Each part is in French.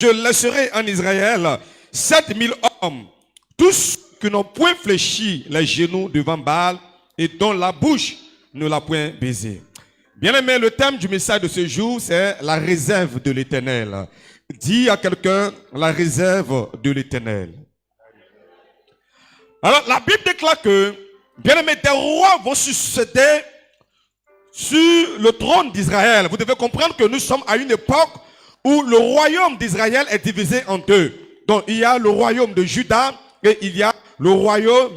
je laisserai en Israël 7000 hommes, tous qui n'ont point fléchi les genoux devant Baal et dont la bouche ne l'a point baisé. Bien-aimé, le thème du message de ce jour, c'est la réserve de l'Éternel. Dis à quelqu'un, la réserve de l'Éternel. Alors, la Bible déclare que, bien-aimé, des rois vont succéder sur le trône d'Israël. Vous devez comprendre que nous sommes à une époque où le royaume d'Israël est divisé en deux. Donc, il y a le royaume de Juda et il y a le royaume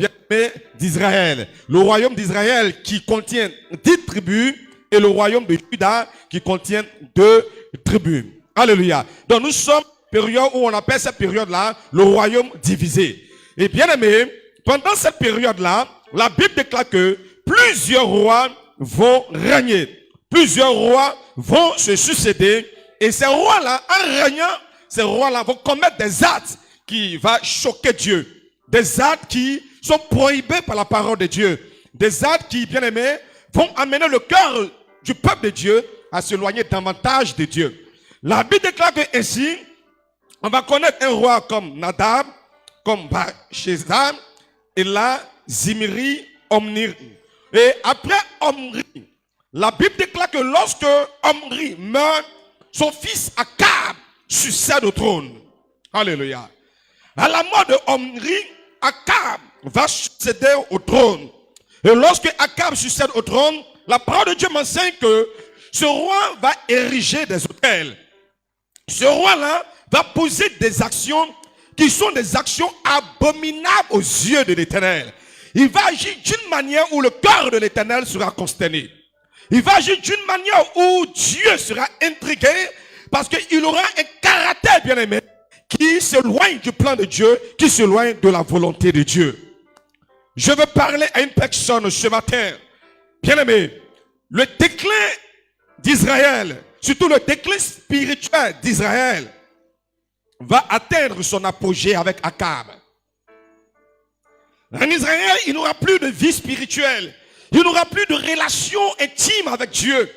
d'Israël. Le royaume d'Israël qui contient 10 tribus et le royaume de Juda qui contient 2 tribus. Alléluia. Donc, nous sommes période où on appelle cette période-là le royaume divisé. Et bien aimé, pendant cette période-là, la Bible déclare que plusieurs rois vont régner. Plusieurs rois vont se succéder. Et ces rois-là, en régnant, ces rois-là vont commettre des actes qui vont choquer Dieu. Des actes qui sont prohibés par la parole de Dieu. Des actes qui, bien aimés, vont amener le cœur du peuple de Dieu à s'éloigner davantage de Dieu. La Bible déclare que ainsi, on va connaître un roi comme Nadab, comme Bathsheba, et là, Zimri, Omri. Et après Omri, la Bible déclare que lorsque Omri meurt, son fils Akab succède au trône. Alléluia. À la mort de Omri, Akab va succéder au trône. Et lorsque Akab succède au trône, la parole de Dieu m'enseigne que ce roi va ériger des autels. Ce roi-là va poser des actions qui sont des actions abominables aux yeux de l'Éternel. Il va agir d'une manière où le cœur de l'Éternel sera consterné. Il va agir d'une manière où Dieu sera intrigué parce qu'il aura un caractère bien-aimé qui s'éloigne du plan de Dieu, qui s'éloigne de la volonté de Dieu. Je veux parler à une personne ce matin. Bien-aimé, le déclin d'Israël, surtout le déclin spirituel d'Israël, va atteindre son apogée avec Akab. En Israël, il n'aura plus de vie spirituelle. Il n'aura plus de relation intime avec Dieu.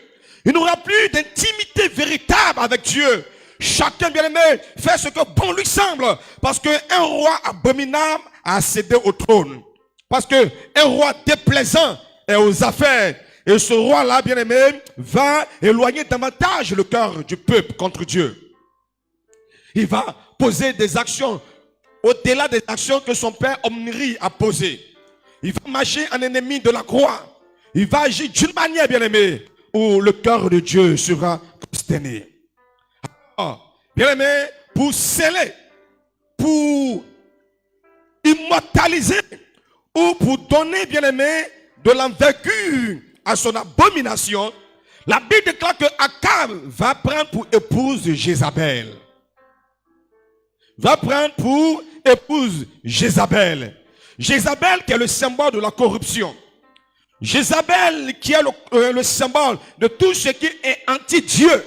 Il n'aura plus d'intimité véritable avec Dieu. Chacun, bien-aimé, fait ce que bon lui semble. Parce qu'un roi abominable a accédé au trône. Parce qu'un roi déplaisant est aux affaires. Et ce roi-là, bien-aimé, va éloigner davantage le cœur du peuple contre Dieu. Il va poser des actions au-delà des actions que son père Omri a posées. Il va marcher en ennemi de la croix. Il va agir d'une manière, bien-aimée, où le cœur de Dieu sera consterné. Bien-aimé, pour sceller, pour immortaliser, ou pour donner, bien-aimé, de l'envergure à son abomination, la Bible déclare que Akab va prendre pour épouse Jézabel. Va prendre pour épouse Jézabel. Jézabel qui est le symbole de la corruption. Jézabel qui est le symbole de tout ce qui est anti-Dieu.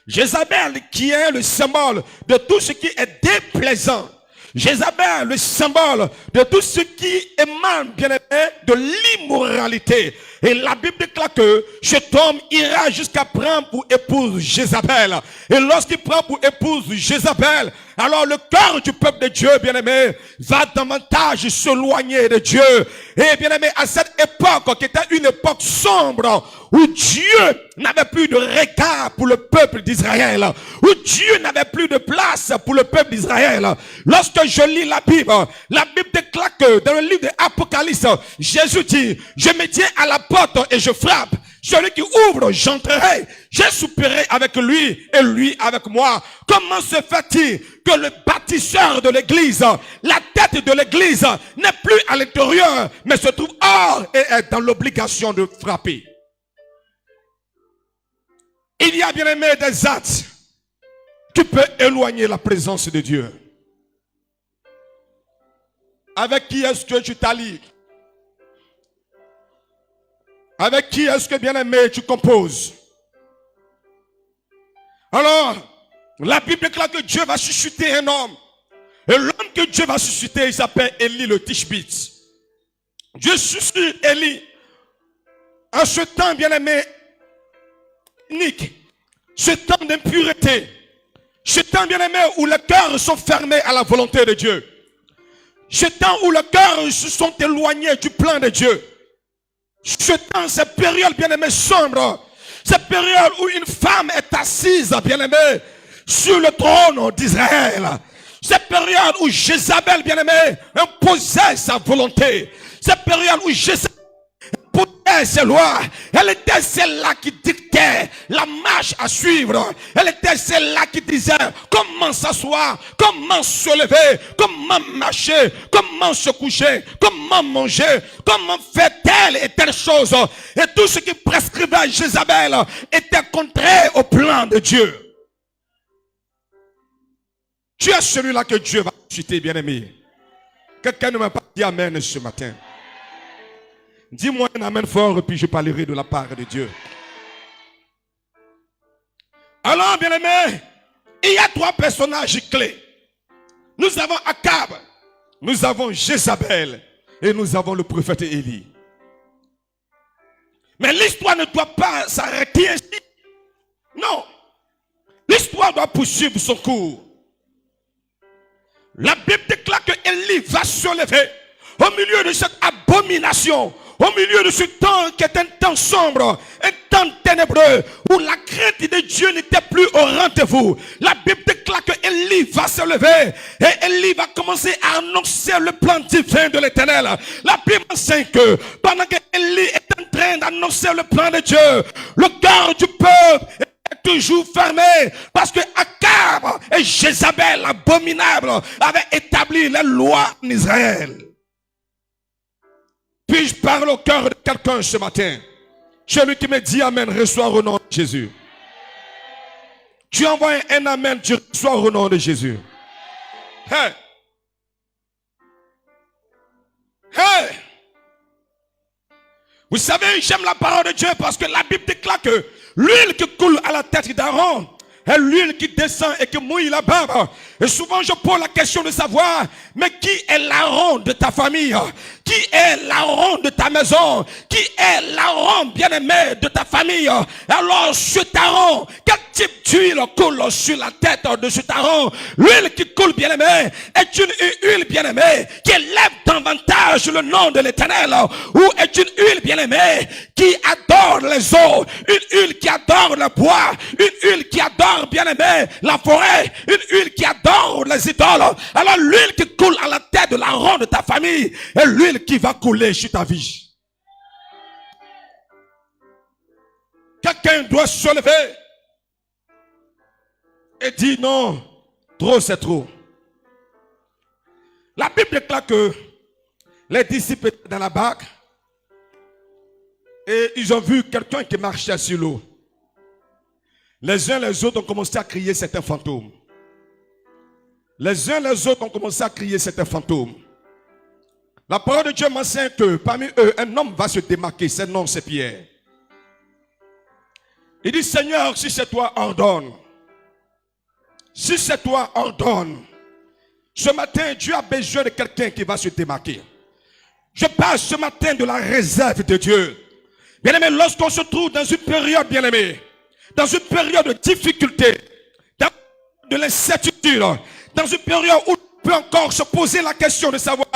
Jézabel qui est le symbole de tout ce qui est déplaisant. Jézabel, le symbole de tout ce qui émane, bien aimé, de l'immoralité. Et la Bible déclare que cet homme ira jusqu'à prendre pour épouse Jézabel. Et lorsqu'il prend pour épouse Jézabel, alors le cœur du peuple de Dieu, bien aimé, va davantage s'éloigner de Dieu. Et bien aimé, à cette époque, qui était une époque sombre, où Dieu n'avait plus de regard pour le peuple d'Israël, où Dieu n'avait plus de place pour le peuple d'Israël. Lorsque je lis la Bible déclare que dans le livre de l'Apocalypse, Jésus dit, je me tiens à la porte et je frappe. Celui qui ouvre, j'entrerai. Je souperai avec lui et lui avec moi. Comment se fait-il que le bâtisseur de l'église, la tête de l'église, n'est plus à l'intérieur, mais se trouve hors et est dans l'obligation de frapper? Il y a, bien aimé, des actes qui peuvent éloigner la présence de Dieu. Avec qui est-ce que tu t'allies? Avec qui est-ce que, bien aimé, tu composes? Alors, la Bible déclare que Dieu va susciter un homme. Et l'homme que Dieu va susciter, il s'appelle Élie le Tishbite. Dieu suscite Élie. En ce temps, bien aimé, unique, ce temps d'impureté, Ce temps, bien-aimé, où les cœurs sont fermés à la volonté de Dieu. Ce temps où les cœurs se sont éloignés du plan de Dieu. Ce temps, cette période, bien-aimé, sombre. Cette période où une femme est assise, bien-aimé, sur le trône d'Israël. Cette période où Jézabel, bien-aimé, imposait sa volonté. Cette période où Jézabel imposait ses lois. Elle était celle-là qui dictait la marche à suivre. Elle était celle-là qui disait comment s'asseoir, comment se lever, comment marcher, comment se coucher, comment manger, comment faire telle et telle chose. Et tout ce qui prescrivait à Jézabel était contraire au plan de Dieu. Tu es celui-là que Dieu va susciter, bien-aimé. Quelqu'un ne m'a pas dit amen ce matin. Dis-moi un amen fort, puis je parlerai de la part de Dieu. Alors, bien-aimé, il y a 3 personnages clés. Nous avons Akab, nous avons Jézabel et nous avons le prophète Élie. Mais l'histoire ne doit pas s'arrêter ainsi. Non. L'histoire doit poursuivre son cours. La Bible déclare que Élie va se lever au milieu de cette abomination, au milieu de ce temps qui est un temps sombre, un temps ténébreux, où la crainte de Dieu n'était plus au rendez-vous. La Bible déclare que Élie va se lever et Élie va commencer à annoncer le plan divin de l'Éternel. La Bible enseigne que pendant que Élie est en train d'annoncer le plan de Dieu, le cœur du peuple est toujours fermé parce que Akab et Jézabel, abominable, avaient établi les lois en Israël. Puis-je parler au cœur de quelqu'un ce matin? Celui qui me dit amen, reçois au nom de Jésus. Tu envoies un amen, tu reçois au nom de Jésus. Hey! Hey! Vous savez, j'aime la parole de Dieu parce que la Bible déclare que l'huile qui coule à la tête d'Aaron est l'huile qui descend et qui mouille la barbe. Et souvent je pose la question de savoir, mais qui est l'Aaron de ta famille? Qui est l'Aaron de ta maison? Qui est l'Aaron bien-aimé de ta famille? Alors cet Aaron, quel type d'huile coule sur la tête de cet Aaron? L'huile qui coule, bien-aimé, est une huile, bien-aimé, qui élève davantage le nom de l'Éternel, ou est une huile, bien-aimé, qui adore les eaux, une huile qui adore le bois, une huile qui adore, bien-aimé, la forêt, une huile qui adore les idoles. Alors l'huile qui coule à la tête de l'Aaron de ta famille est l'huile qui va couler sur ta vie. Quelqu'un doit se lever et dire non, trop c'est trop. La Bible déclare que les disciples étaient dans la barque et ils ont vu quelqu'un qui marchait sur l'eau. Les uns les autres ont commencé à crier certains fantômes. Les uns les autres ont commencé à crier certains fantômes. La parole de Dieu m'enseigne que parmi eux, un homme va se démarquer. Son nom, c'est Pierre. Il dit, Seigneur, si c'est toi, ordonne. Si c'est toi, ordonne. Ce matin, Dieu a besoin de quelqu'un qui va se démarquer. Je parle ce matin de la réserve de Dieu. Bien-aimé, lorsqu'on se trouve dans une période, bien-aimé, dans une période de difficulté, de l'incertitude, dans une période où on peut encore se poser la question de savoir,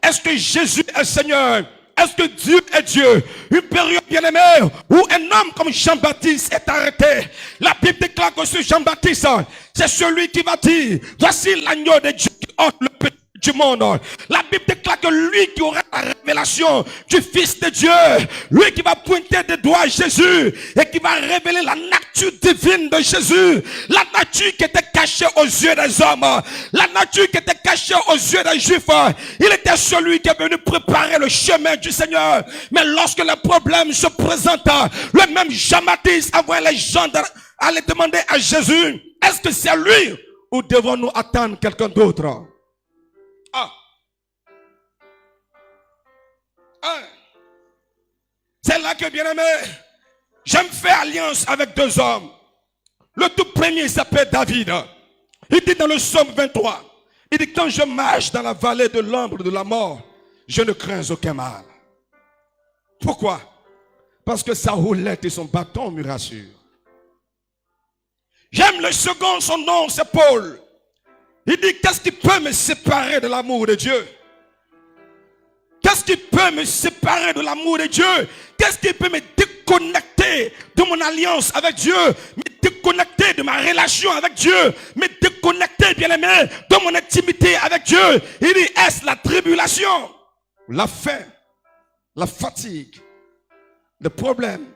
est-ce que Jésus est Seigneur? Est-ce que Dieu est Dieu? Une période, bien-aimée, où un homme comme Jean-Baptiste est arrêté. La Bible déclare que ce Jean-Baptiste, c'est celui qui va dire, voici l'agneau de Dieu qui ôte le péché du monde. La Bible déclare que lui qui aura la révélation du Fils de Dieu, lui qui va pointer des doigts Jésus et qui va révéler la nature divine de Jésus, la nature qui était cachée aux yeux des hommes, la nature qui était cachée aux yeux des Juifs. Il était celui qui est venu préparer le chemin du Seigneur. Mais lorsque le problème se présente, le même Jean-Baptiste envoie les gens aller demander à Jésus, est-ce que c'est lui ou devons-nous attendre quelqu'un d'autre? C'est là que, bien-aimé, j'aime faire alliance avec 2 hommes. Le tout premier s'appelle David. Il dit dans le psaume 23, il dit, quand je marche dans la vallée de l'ombre de la mort, je ne crains aucun mal. Pourquoi? Parce que sa houlette et son bâton me rassurent. J'aime le second, son nom c'est Paul. Il dit, qu'est-ce qui peut me séparer de l'amour de Dieu? Qu'est-ce qui peut me séparer de l'amour de Dieu? Qu'est-ce qui peut me déconnecter de mon alliance avec Dieu? Me déconnecter de ma relation avec Dieu? Me déconnecter, bien-aimé, de mon intimité avec Dieu? Il dit, est-ce la tribulation, la faim, la fatigue, les problèmes,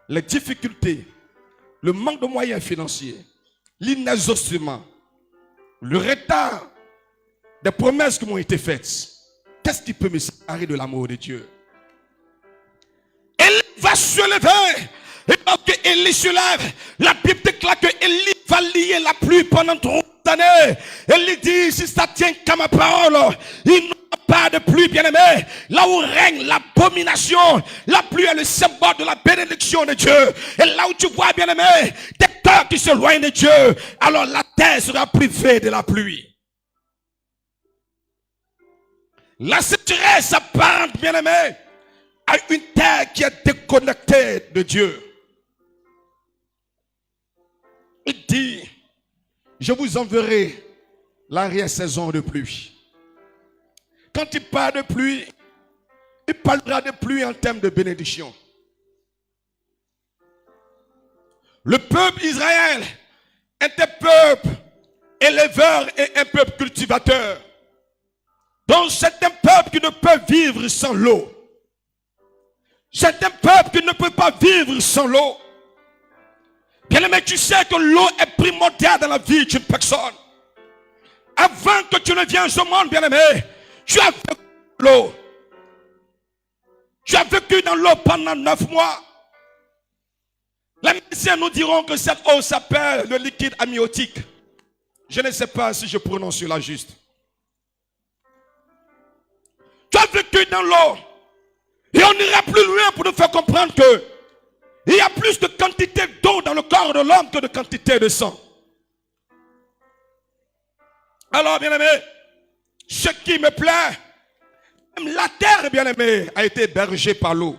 les difficultés, le manque de moyens financiers, l'inexhaustivement, le retard des promesses qui m'ont été faites? Qu'est-ce qui peut me séparer de l'amour de Dieu? Elle va se lever. Et lorsque Élie se lève, la Bible déclare que Élie va lier la pluie pendant 3 années. Élie dit, si ça tient qu'à ma parole, il n'y aura pas de pluie, bien-aimé. Là où règne l'abomination, la pluie est le symbole de la bénédiction de Dieu. Et là où tu vois, bien-aimé, des cœurs qui s'éloignent de Dieu, alors la terre sera privée de la pluie. La sécheresse apparente, bien-aimé, à une terre qui est déconnectée de Dieu. Il dit, je vous enverrai l'arrière-saison de pluie. Quand il parle de pluie, il parlera de pluie en termes de bénédiction. Le peuple Israël est un peuple éleveur et un peuple cultivateur. Donc c'est un peuple qui ne peut vivre sans l'eau. C'est un peuple qui ne peut pas vivre sans l'eau. Bien-aimé, tu sais que l'eau est primordiale dans la vie d'une personne. Avant que tu ne viennes au monde, bien-aimé, tu as vécu l'eau. Tu as vécu dans l'eau pendant 9 mois. Les médecins nous diront que cette eau s'appelle le liquide amniotique. Je ne sais pas si je prononce cela juste. Tu as vécu dans l'eau. Et on ira plus loin pour nous faire comprendre que il y a plus de quantité d'eau dans le corps de l'homme que de quantité de sang. Alors, bien-aimé, ce qui me plaît, même la terre, bien-aimé, a été bergée par l'eau.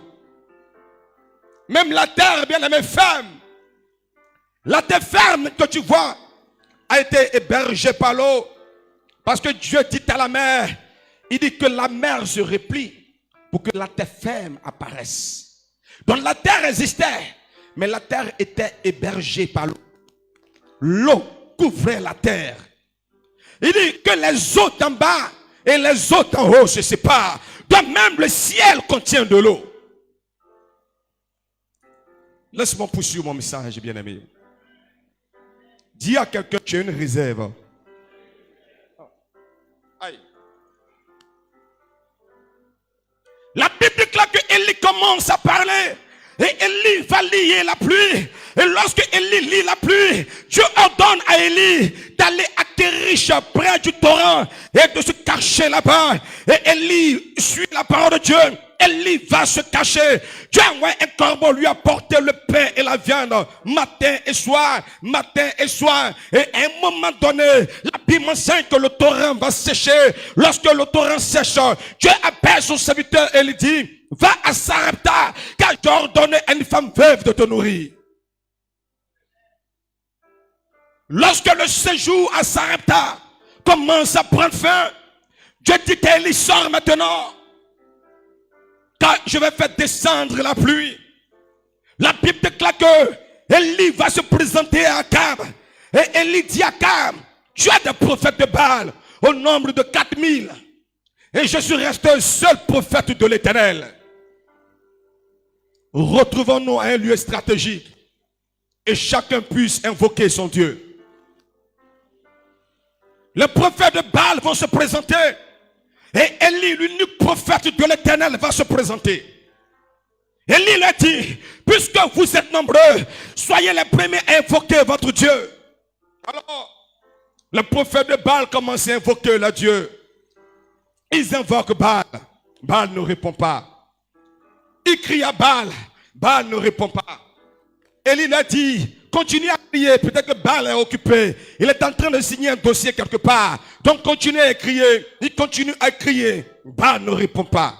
Même la terre, bien-aimé, ferme. La terre ferme que tu vois a été hébergée par l'eau. Parce que Dieu dit à la mer, il dit que la mer se replie pour que la terre ferme apparaisse. Donc la terre existait, mais la terre était hébergée par l'eau. L'eau couvrait la terre. Il dit que les eaux d'en bas et les eaux d'en haut se séparent. Donc même le ciel contient de l'eau. Laisse-moi poursuivre mon message, bien-aimé. Dis à quelqu'un que tu as une réserve. Aïe. La Bible déclare que Élie commence à parler. Et Élie va lier la pluie. Et lorsque Élie lit la pluie, Dieu ordonne à Élie d'aller à Kérisha près du torrent et de se cacher là-bas. Et Élie suit la parole de Dieu. Élie va se cacher. Dieu envoie un corbeau lui apporter le pain et la viande matin et soir, matin et soir. Et à un moment donné, la Bible enseigne que le torrent va sécher. Lorsque le torrent sèche, Dieu appelle son serviteur et lui dit, va à Sarepta, car j'ai ordonné à une femme veuve de te nourrir. Lorsque le séjour à Sarepta commence à prendre fin, Dieu dit à Élie, sors maintenant, car je vais faire descendre la pluie. La Bible déclare que Élie va se présenter à Akab. Et Élie dit à Akab, tu as des prophètes de Baal au nombre de 4000. Et je suis resté seul prophète de l'Éternel. Retrouvons-nous à un lieu stratégique et chacun puisse invoquer son Dieu. Les prophètes de Baal vont se présenter et Élie, l'unique prophète de l'Éternel, va se présenter. Élie lui dit, puisque vous êtes nombreux, soyez les premiers à invoquer votre Dieu. Alors, le prophète de Baal commence à invoquer le Dieu. Ils invoquent Baal. Baal ne répond pas. Il crie à Baal. Baal ne répond pas. Élie lui a dit, continue à crier. Peut-être que Baal est occupé. Il est en train de signer un dossier quelque part. Donc continue à crier. Il continue à crier. Baal ne répond pas.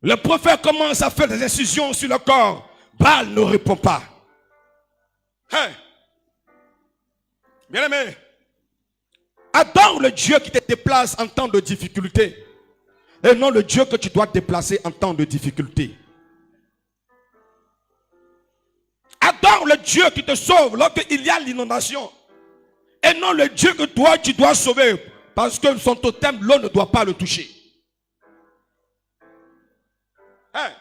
Le prophète commence à faire des incisions sur le corps. Baal ne répond pas. Hein? Bien-aimé, adore le Dieu qui te déplace en temps de difficulté et non le Dieu que tu dois déplacer en temps de difficulté. Adore le Dieu qui te sauve lorsqu'il y a l'inondation et non le Dieu que toi tu dois sauver parce que son totem, l'eau ne doit pas le toucher. Hein?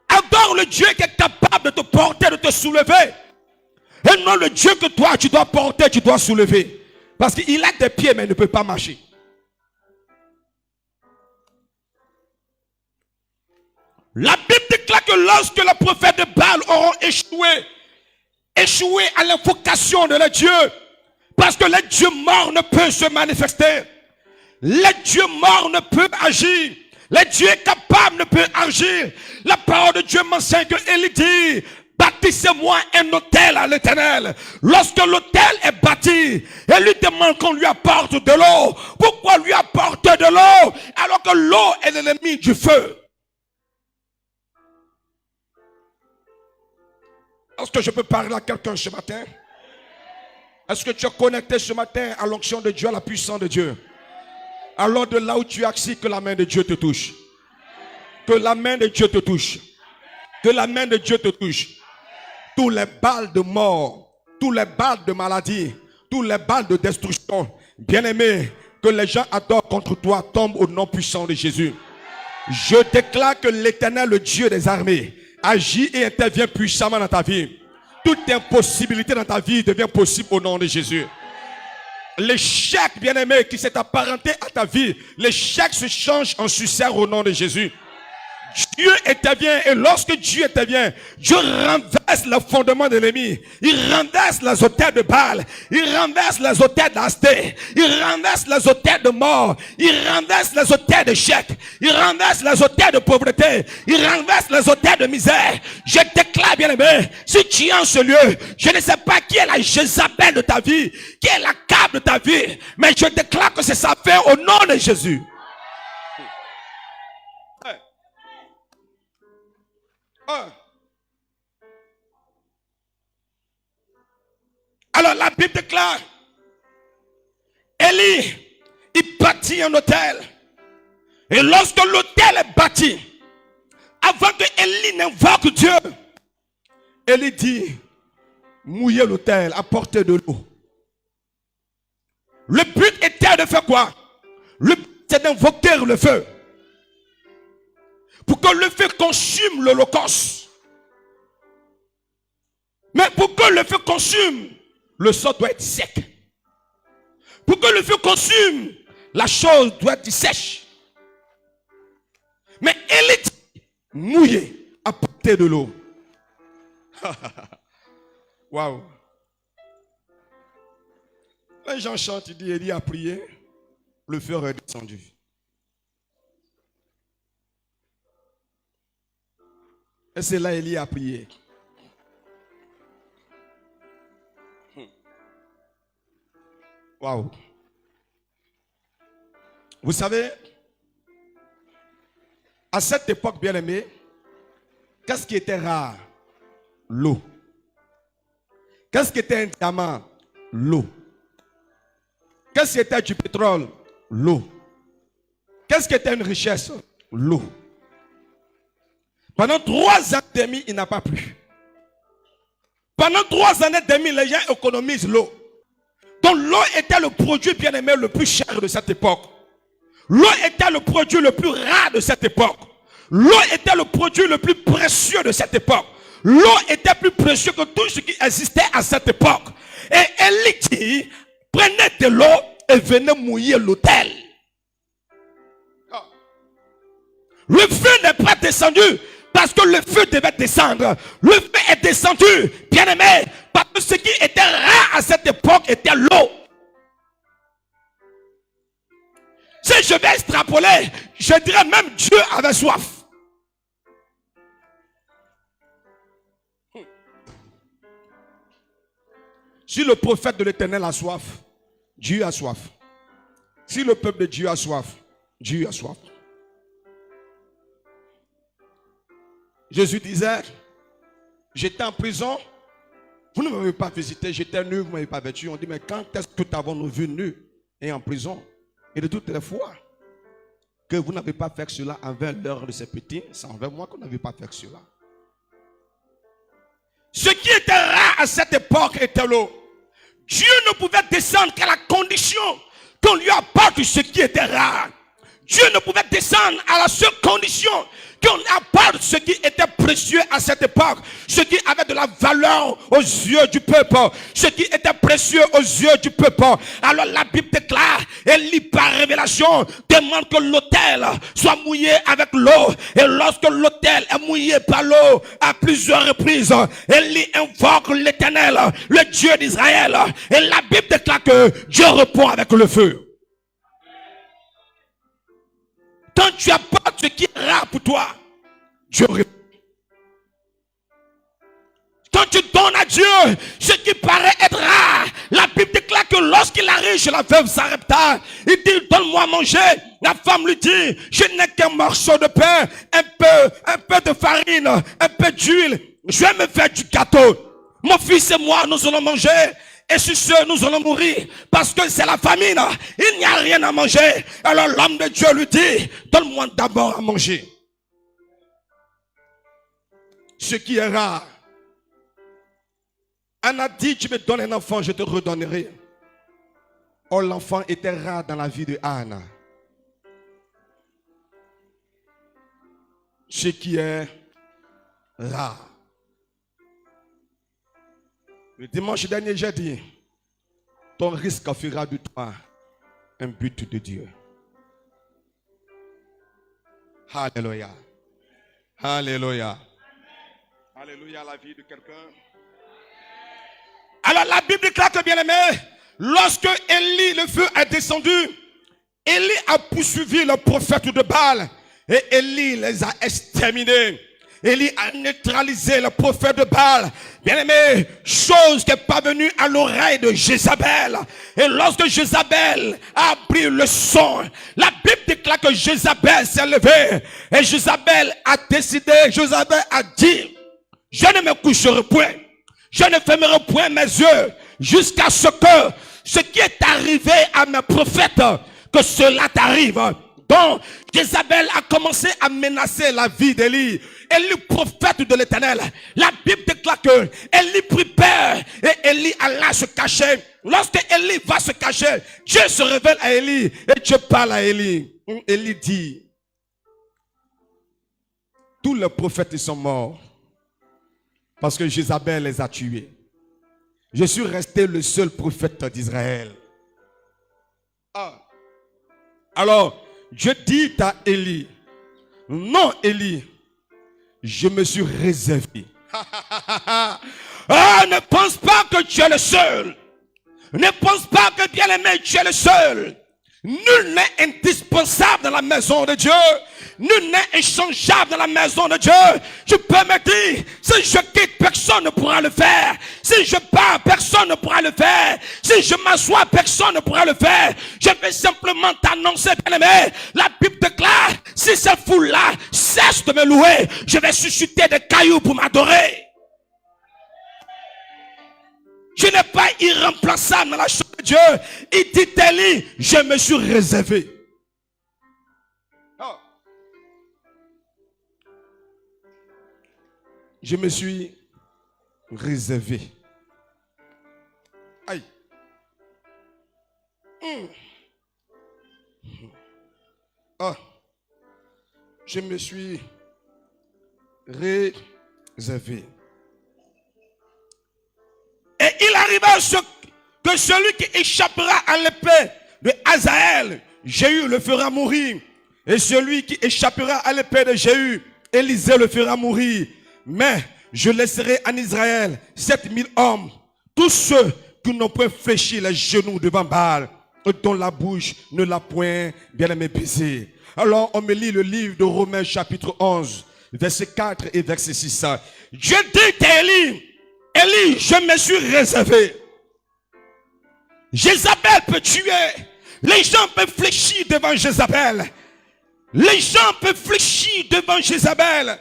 Adore le Dieu qui est capable de te porter, de te soulever. Et non le Dieu que toi tu dois porter, tu dois soulever. Parce qu'il a des pieds mais il ne peut pas marcher. La Bible déclare que lorsque les prophètes de Baal auront échoué à l'invocation de leur Dieu, parce que le Dieu mort ne peut se manifester, le Dieu mort ne peut agir, le Dieu capable ne peut agir. La parole de Dieu m'enseigne que Élie dit: bâtissez-moi un autel à l'Éternel. Lorsque l'autel est bâti, elle lui demande qu'on lui apporte de l'eau. Pourquoi lui apporter de l'eau alors que l'eau est l'ennemi du feu? Est-ce que je peux parler à quelqu'un ce matin? Est-ce que tu es connecté ce matin à l'onction de Dieu, à la puissance de Dieu? Alors de là où tu es assis, que la main de Dieu te touche. Que la main de Dieu te touche. Que la main de Dieu te touche. Tous les balles de mort, tous les balles de maladie, tous les balles de destruction, bien-aimés, que les gens adorent contre toi, tombent au nom puissant de Jésus. Je déclare que l'Éternel, le Dieu des armées, agit et intervient puissamment dans ta vie. Toute impossibilité dans ta vie devient possible au nom de Jésus. L'échec, bien-aimé, qui s'est apparenté à ta vie, l'échec se change en succès au nom de Jésus. Dieu intervient, et lorsque Dieu intervient, Dieu renverse le fondement de l'ennemi. Il renverse les autels de Baal, il renverse les autels d'Asté, il renverse les autels de mort, il renverse les autels d'échec, il renverse les autels de pauvreté, il renverse les autels de misère. Je déclare, bien-aimé, si tu es en ce lieu, je ne sais pas qui est la Jézabel de ta vie, qui est la câble de ta vie, mais je déclare que c'est sa fin au nom de Jésus. Alors la Bible déclare, Élie, il bâtit un autel. Et lorsque l'autel est bâti, avant que Élie n'invoque Dieu, Élie dit: mouillez l'autel, apportez de l'eau. Le but était de faire quoi? Le but c'est d'invoquer le feu. Pour que le feu consume l'holocauste. Mais pour que le feu consume, le sol doit être sec. Pour que le feu consume, la chose doit être sèche. Mais elle est mouillée, apporter de l'eau. Waouh. Les gens chantent, ils disent: Élie a prié, le feu est descendu. Et c'est là Élie a prié. Waouh. Vous savez, à cette époque, bien aimé, qu'est-ce qui était rare? L'eau. Qu'est-ce qui était un diamant? L'eau. Qu'est-ce qui était du pétrole? L'eau. Qu'est-ce qui était une richesse? L'eau. Pendant 3 ans et demi, il n'a pas plu. Pendant 3 années et demi, les gens économisent l'eau. Donc l'eau était le produit bien-aimé le plus cher de cette époque. L'eau était le produit le plus rare de cette époque. L'eau était le produit le plus précieux de cette époque. L'eau était plus précieux que tout ce qui existait à cette époque. Et Élie dit: prenez de l'eau et venez mouiller l'autel. Le feu n'est pas descendu parce que le feu devait descendre. Le feu est descendu, bien-aimé, parce que ce qui était rare à cette époque était l'eau. Si je vais extrapoler, je dirais même Dieu avait soif. Si le prophète de l'Éternel a soif, Dieu a soif. Si le peuple de Dieu a soif, Dieu a soif. Jésus disait: j'étais en prison Vous ne m'avez pas visité, j'étais nu, vous ne m'avez pas vêtu. On dit, mais quand est-ce que t'avons-nous vu nu et en prison? Et de toutes les fois que vous n'avez pas fait cela envers l'heure de ces petits, c'est envers moi qu'on n'avait pas fait cela. Ce qui était rare à cette époque était l'eau. Dieu ne pouvait descendre qu'à la condition qu'on lui apporte ce qui était rare. Dieu ne pouvait descendre à la seule condition qu'on apporte ce qui était précieux à cette époque, ce qui avait de la valeur aux yeux du peuple, ce qui était précieux aux yeux du peuple. Alors la Bible déclare, Élie par révélation demande que l'autel soit mouillé avec l'eau. Et lorsque l'autel est mouillé par l'eau à plusieurs reprises, Élie invoque l'Éternel, le Dieu d'Israël. Et la Bible déclare que Dieu répond avec le feu. Quand tu apportes ce qui est rare pour toi, Dieu répond. Quand tu donnes à Dieu ce qui paraît être rare, la Bible déclare que lorsqu'il arrive chez la veuve Sarepta, il dit, donne-moi à manger. La femme lui dit, je n'ai qu'un morceau de pain, un peu de farine, un peu d'huile. Je vais me faire du gâteau. Mon fils et moi, nous allons manger. Et sur ce, nous allons mourir. Parce que c'est la famine. Il n'y a rien à manger. Alors l'homme de Dieu lui dit, donne-moi d'abord à manger. Ce qui est rare. Anna dit, tu me donnes un enfant, je te redonnerai. Or l'enfant était rare dans la vie de Anna. Ce qui est rare. Le dimanche dernier, j'ai dit, ton risque fera de toi un but de Dieu. Alléluia. Alléluia. Alléluia, la vie de quelqu'un. Alors la Bible déclare que, bien aimé, lorsque Élie, le feu est descendu, Élie a poursuivi le prophète de Baal et Élie les a exterminés. Élie a neutralisé le prophète de Baal. Bien aimé, chose qui n'est pas venue à l'oreille de Jézabel. Et lorsque Jézabel a appris le son, la Bible déclare que Jézabel s'est levée. Et Jézabel a décidé, Jézabel a dit, je ne me coucherai point. Je ne fermerai point mes yeux jusqu'à ce que ce qui est arrivé à mes prophètes, que cela t'arrive. Donc, Jézabel a commencé à menacer la vie d'Élie. Élie, prophète de l'Éternel. La Bible déclare que Élie prit peur et Élie alla se cacher. Lorsque Élie va se cacher, Dieu se révèle à Élie et Dieu parle à Élie. Élie dit, tous les prophètes sont morts parce que Jézabel les a tués. Je suis resté le seul prophète d'Israël. Alors, Dieu dit à Élie, non Élie, je me suis réservé. Ne pense pas que tu es le seul. Ne pense pas que bien aimé tu es le seul. Nul n'est indispensable dans la maison de Dieu. Nul n'est échangeable dans la maison de Dieu. Tu peux me dire, si je quitte, personne ne pourra le faire. Si je pars, personne ne pourra le faire. Si je m'assois, personne ne pourra le faire. Je vais simplement t'annoncer, bien-aimé. La Bible déclare, si cette foule-là cesse de me louer, je vais susciter des cailloux pour m'adorer. Je n'ai pas irremplaçable dans la chose de Dieu. Il dit, Élie, je me suis réservé. Je me suis réservé. Aïe. Je me suis réservé. Et il arriva que celui qui échappera à l'épée de Hazaël, Jéhu le fera mourir. Et celui qui échappera à l'épée de Jéhu, Élisée le fera mourir. Mais je laisserai en Israël 7000 hommes, tous ceux qui n'ont point fléchi les genoux devant Baal, et dont la bouche ne l'a point bien aimé baiser. Alors on me lit le livre de Romains chapitre 11, verset 4 et verset 6. Dieu dit à Élie, Élie, je me suis réservé. Jézabel peut tuer. Les gens peuvent fléchir devant Jézabel. Les gens peuvent fléchir devant Jézabel.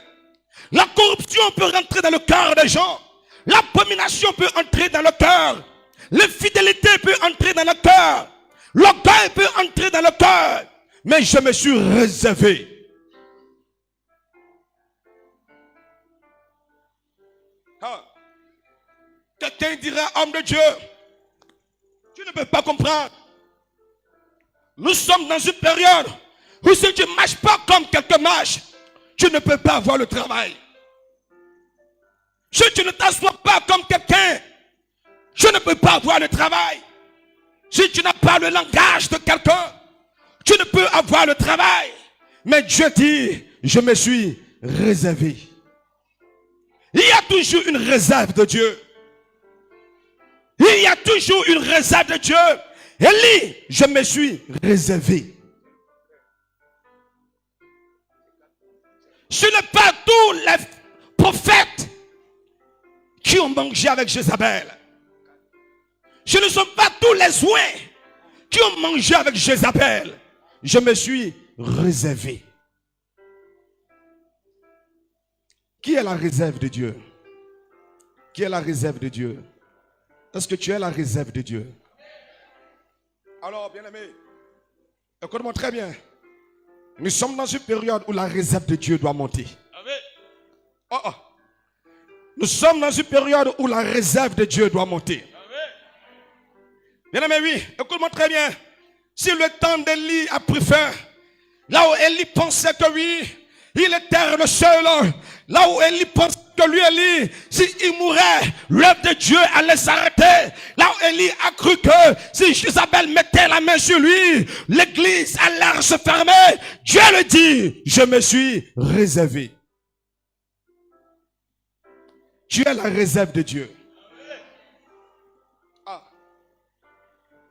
La corruption peut rentrer dans le cœur des gens. L'abomination peut entrer dans le cœur. L'infidélité peut entrer dans le cœur. L'orgueil peut entrer dans le cœur. Mais je me suis réservé. Quelqu'un dira, homme de Dieu, tu ne peux pas comprendre. Nous sommes dans une période où si tu ne marches pas comme quelqu'un marche, tu ne peux pas avoir le travail. Si tu ne t'assois pas comme quelqu'un, tu ne peux pas avoir le travail. Si tu n'as pas le langage de quelqu'un, tu ne peux avoir le travail. Mais Dieu dit, je me suis réservé. Il y a toujours une réserve de Dieu. Il y a toujours une réserve de Dieu. Élie, je me suis réservé. Ce n'est pas tous les prophètes qui ont mangé avec Jézabel. Ce ne sont pas tous les ouins qui ont mangé avec Jézabel. Je me suis réservé. Qui est la réserve de Dieu? Qui est la réserve de Dieu? Est-ce que tu es la réserve de Dieu? Alors, bien-aimé, écoute-moi très bien. Nous sommes dans une période où la réserve de Dieu doit monter. Nous sommes dans une période où la réserve de Dieu doit monter. Bien-aimé, oui, écoute-moi très bien. Si le temps d'Élie a pris fin, là où Élie pensait que oui, il était le seul, là où Élie pensait que lui, Élie, s'il mourait, l'œuvre de Dieu allait s'arrêter. Là où Élie a cru que si Jézabel mettait la main sur lui, l'église allait se fermer. Dieu le dit, je me suis réservé. Tu es la réserve de Dieu.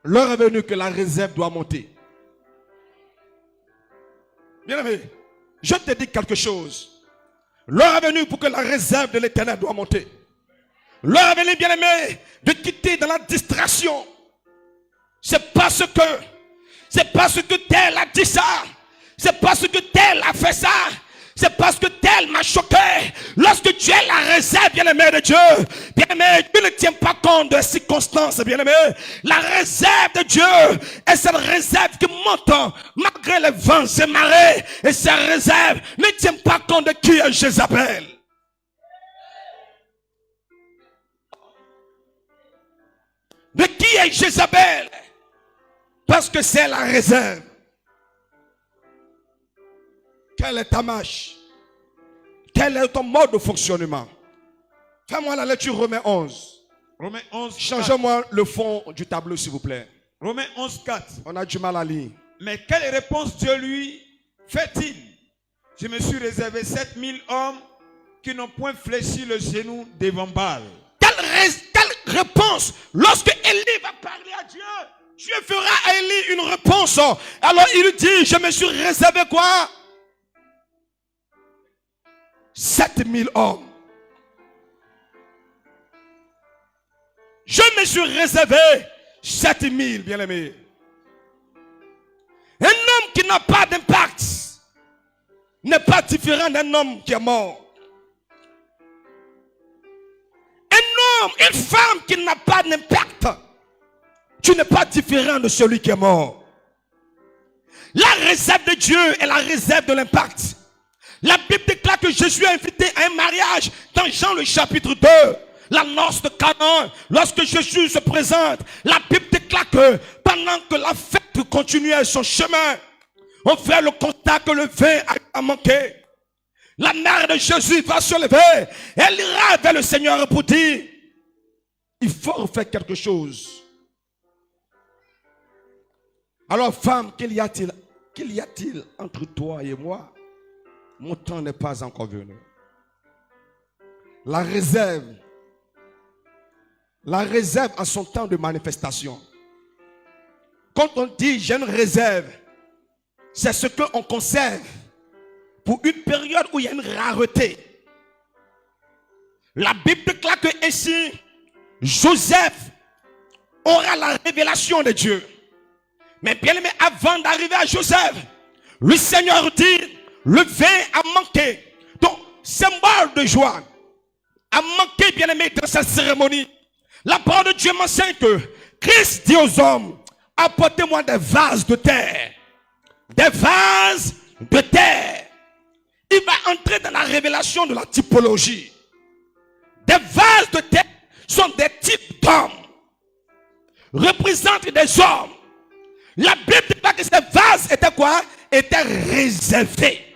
L'heure est venue que la réserve doit monter. Bien-aimé, je te dis quelque chose. L'heure est venue pour que la réserve de l'Éternel doit monter. L'heure est venue, bien-aimé, de quitter dans la distraction. C'est parce que tel a dit ça. C'est parce que tel a fait ça. C'est parce que tel m'a choqué. Lorsque tu es la réserve, bien-aimé de Dieu, bien-aimé, tu ne tiens pas compte des circonstances, bien-aimé. La réserve de Dieu est cette réserve qui monte malgré les vents et marées. Et cette réserve ne tient pas compte de qui est Jézabel. De qui est Jézabel? Parce que c'est la réserve. Quelle est ta marche? Quel est ton mode de fonctionnement? Fais-moi la lecture Romains 11. Romains 11. Changez-moi le fond du tableau, s'il vous plaît. Romains 11, 4. On a du mal à lire. Mais quelle réponse Dieu lui fait-il? Je me suis réservé 7000 hommes qui n'ont point fléchi le genou devant Baal. Quelle réponse? Lorsque Élie va parler à Dieu, Dieu fera à Élie une réponse. Alors il lui dit, je me suis réservé quoi? 7000 hommes. Je me suis réservé 7000, bien-aimés. Un homme qui n'a pas d'impact n'est pas différent d'un homme qui est mort. Un homme, une femme qui n'a pas d'impact, tu n'es pas différent de celui qui est mort. La réserve de Dieu est la réserve de l'impact. La Bible déclare que Jésus a invité à un mariage dans Jean le chapitre 2. La noce de Canaan, lorsque Jésus se présente, la Bible déclare que pendant que la fête continuait son chemin, on fait le constat que le vin a manqué. La mère de Jésus va se lever. Elle ira vers le Seigneur pour dire, il faut faire quelque chose. Alors femme, qu'il y a-t-il entre toi et moi? Mon temps n'est pas encore venu. La réserve a son temps de manifestation. Quand on dit j'ai une réserve, c'est ce qu'on conserve pour une période où il y a une rareté. La Bible déclare que ainsi, Joseph aura la révélation de Dieu. Mais bien aimé, avant d'arriver à Joseph, le Seigneur dit, le vin a manqué. Donc, symbole de joie. a manqué, bien-aimé, dans cette cérémonie. La parole de Dieu m'enseigne que Christ dit aux hommes, apportez-moi des vases de terre. Des vases de terre. Il va entrer dans la révélation de la typologie. Des vases de terre sont des types d'hommes. Représentent des hommes. La Bible dit pas que ces vases étaient quoi? Étaient réservés.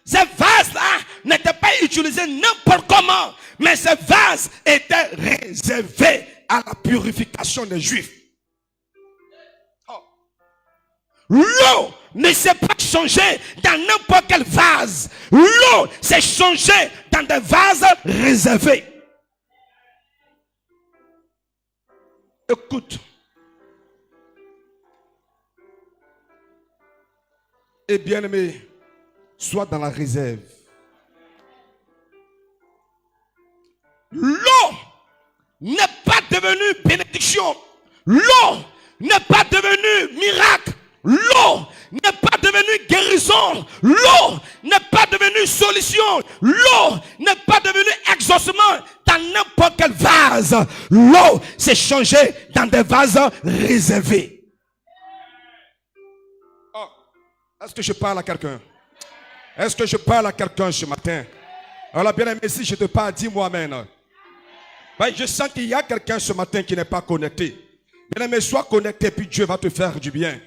Ces vases-là n'étaient pas utilisés n'importe comment, mais ces vases étaient réservés à la purification des Juifs. L'eau ne s'est pas changée dans n'importe quel vase. L'eau s'est changée dans des vases réservés. Écoute. Et bien-aimé, sois dans la réserve. L'eau n'est pas devenue bénédiction. L'eau n'est pas devenue miracle. L'eau n'est pas devenue guérison. L'eau n'est pas devenue solution. L'eau n'est pas devenue exaucement dans n'importe quel vase. L'eau s'est changée dans des vases réservés. Oh. Est-ce que je parle à quelqu'un? Est-ce que je parle à quelqu'un ce matin? Alors bien aimé, si je te parle, dis-moi amen. Ben, je sens qu'il y a quelqu'un ce matin qui n'est pas connecté. Bien aimé, sois connecté, puis Dieu va te faire du bien.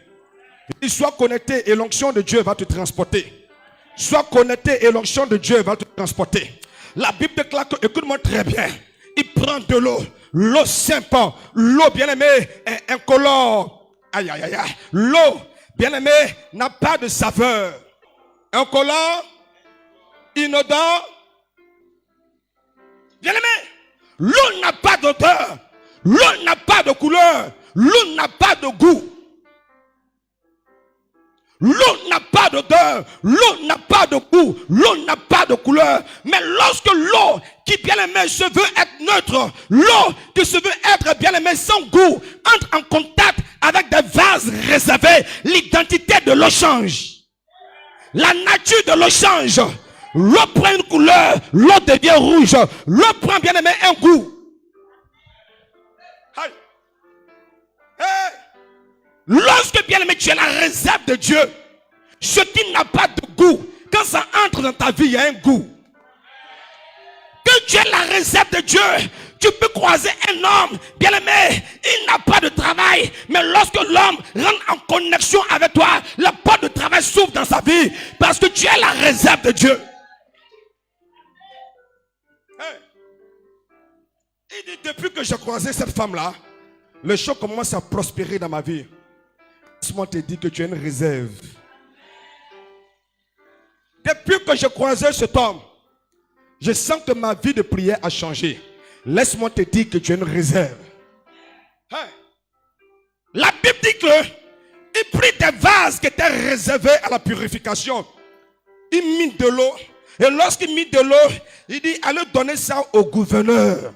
Il soit connecté et l'onction de Dieu va te transporter. Sois connecté et l'onction de Dieu va te transporter. La Bible déclare que, écoute-moi très bien, il prend de l'eau, l'eau simple, l'eau bien-aimée est incolore. Aïe, aïe, aïe, aïe. L'eau, bien-aimée, n'a pas de saveur. Incolore, inodore. Bien-aimé, l'eau n'a pas d'odeur, l'eau n'a pas de couleur, l'eau n'a pas de goût. L'eau n'a pas d'odeur, l'eau n'a pas de goût, l'eau n'a pas de couleur. Mais lorsque l'eau qui bien-aimé se veut être neutre, l'eau qui se veut être bien-aimé sans goût, entre en contact avec des vases réservés, l'identité de l'eau change. La nature de l'eau change. L'eau prend une couleur, l'eau devient rouge. L'eau prend bien-aimé un goût. Hey. Hey. Lorsque bien-aimé tu es la réserve de Dieu, ce qui n'a pas de goût, quand ça entre dans ta vie, il y a un goût. Quand tu es la réserve de Dieu, tu peux croiser un homme, bien-aimé, il n'a pas de travail, mais lorsque l'homme rentre en connexion avec toi, la porte de travail s'ouvre dans sa vie, parce que tu es la réserve de Dieu. Hey. Il dit, depuis que j'ai croisé cette femme-là, les choses commencent à prospérer dans ma vie. Laisse-moi te dire que tu es une réserve. Depuis que j'ai croisé cet homme, je sens que ma vie de prière a changé. Laisse-moi te dire que tu es une réserve. Hey. La Bible dit que il prit des vases qui étaient réservés à la purification. Il mit de l'eau. Et lorsqu'il mit de l'eau, il dit, allez donner ça au gouverneur.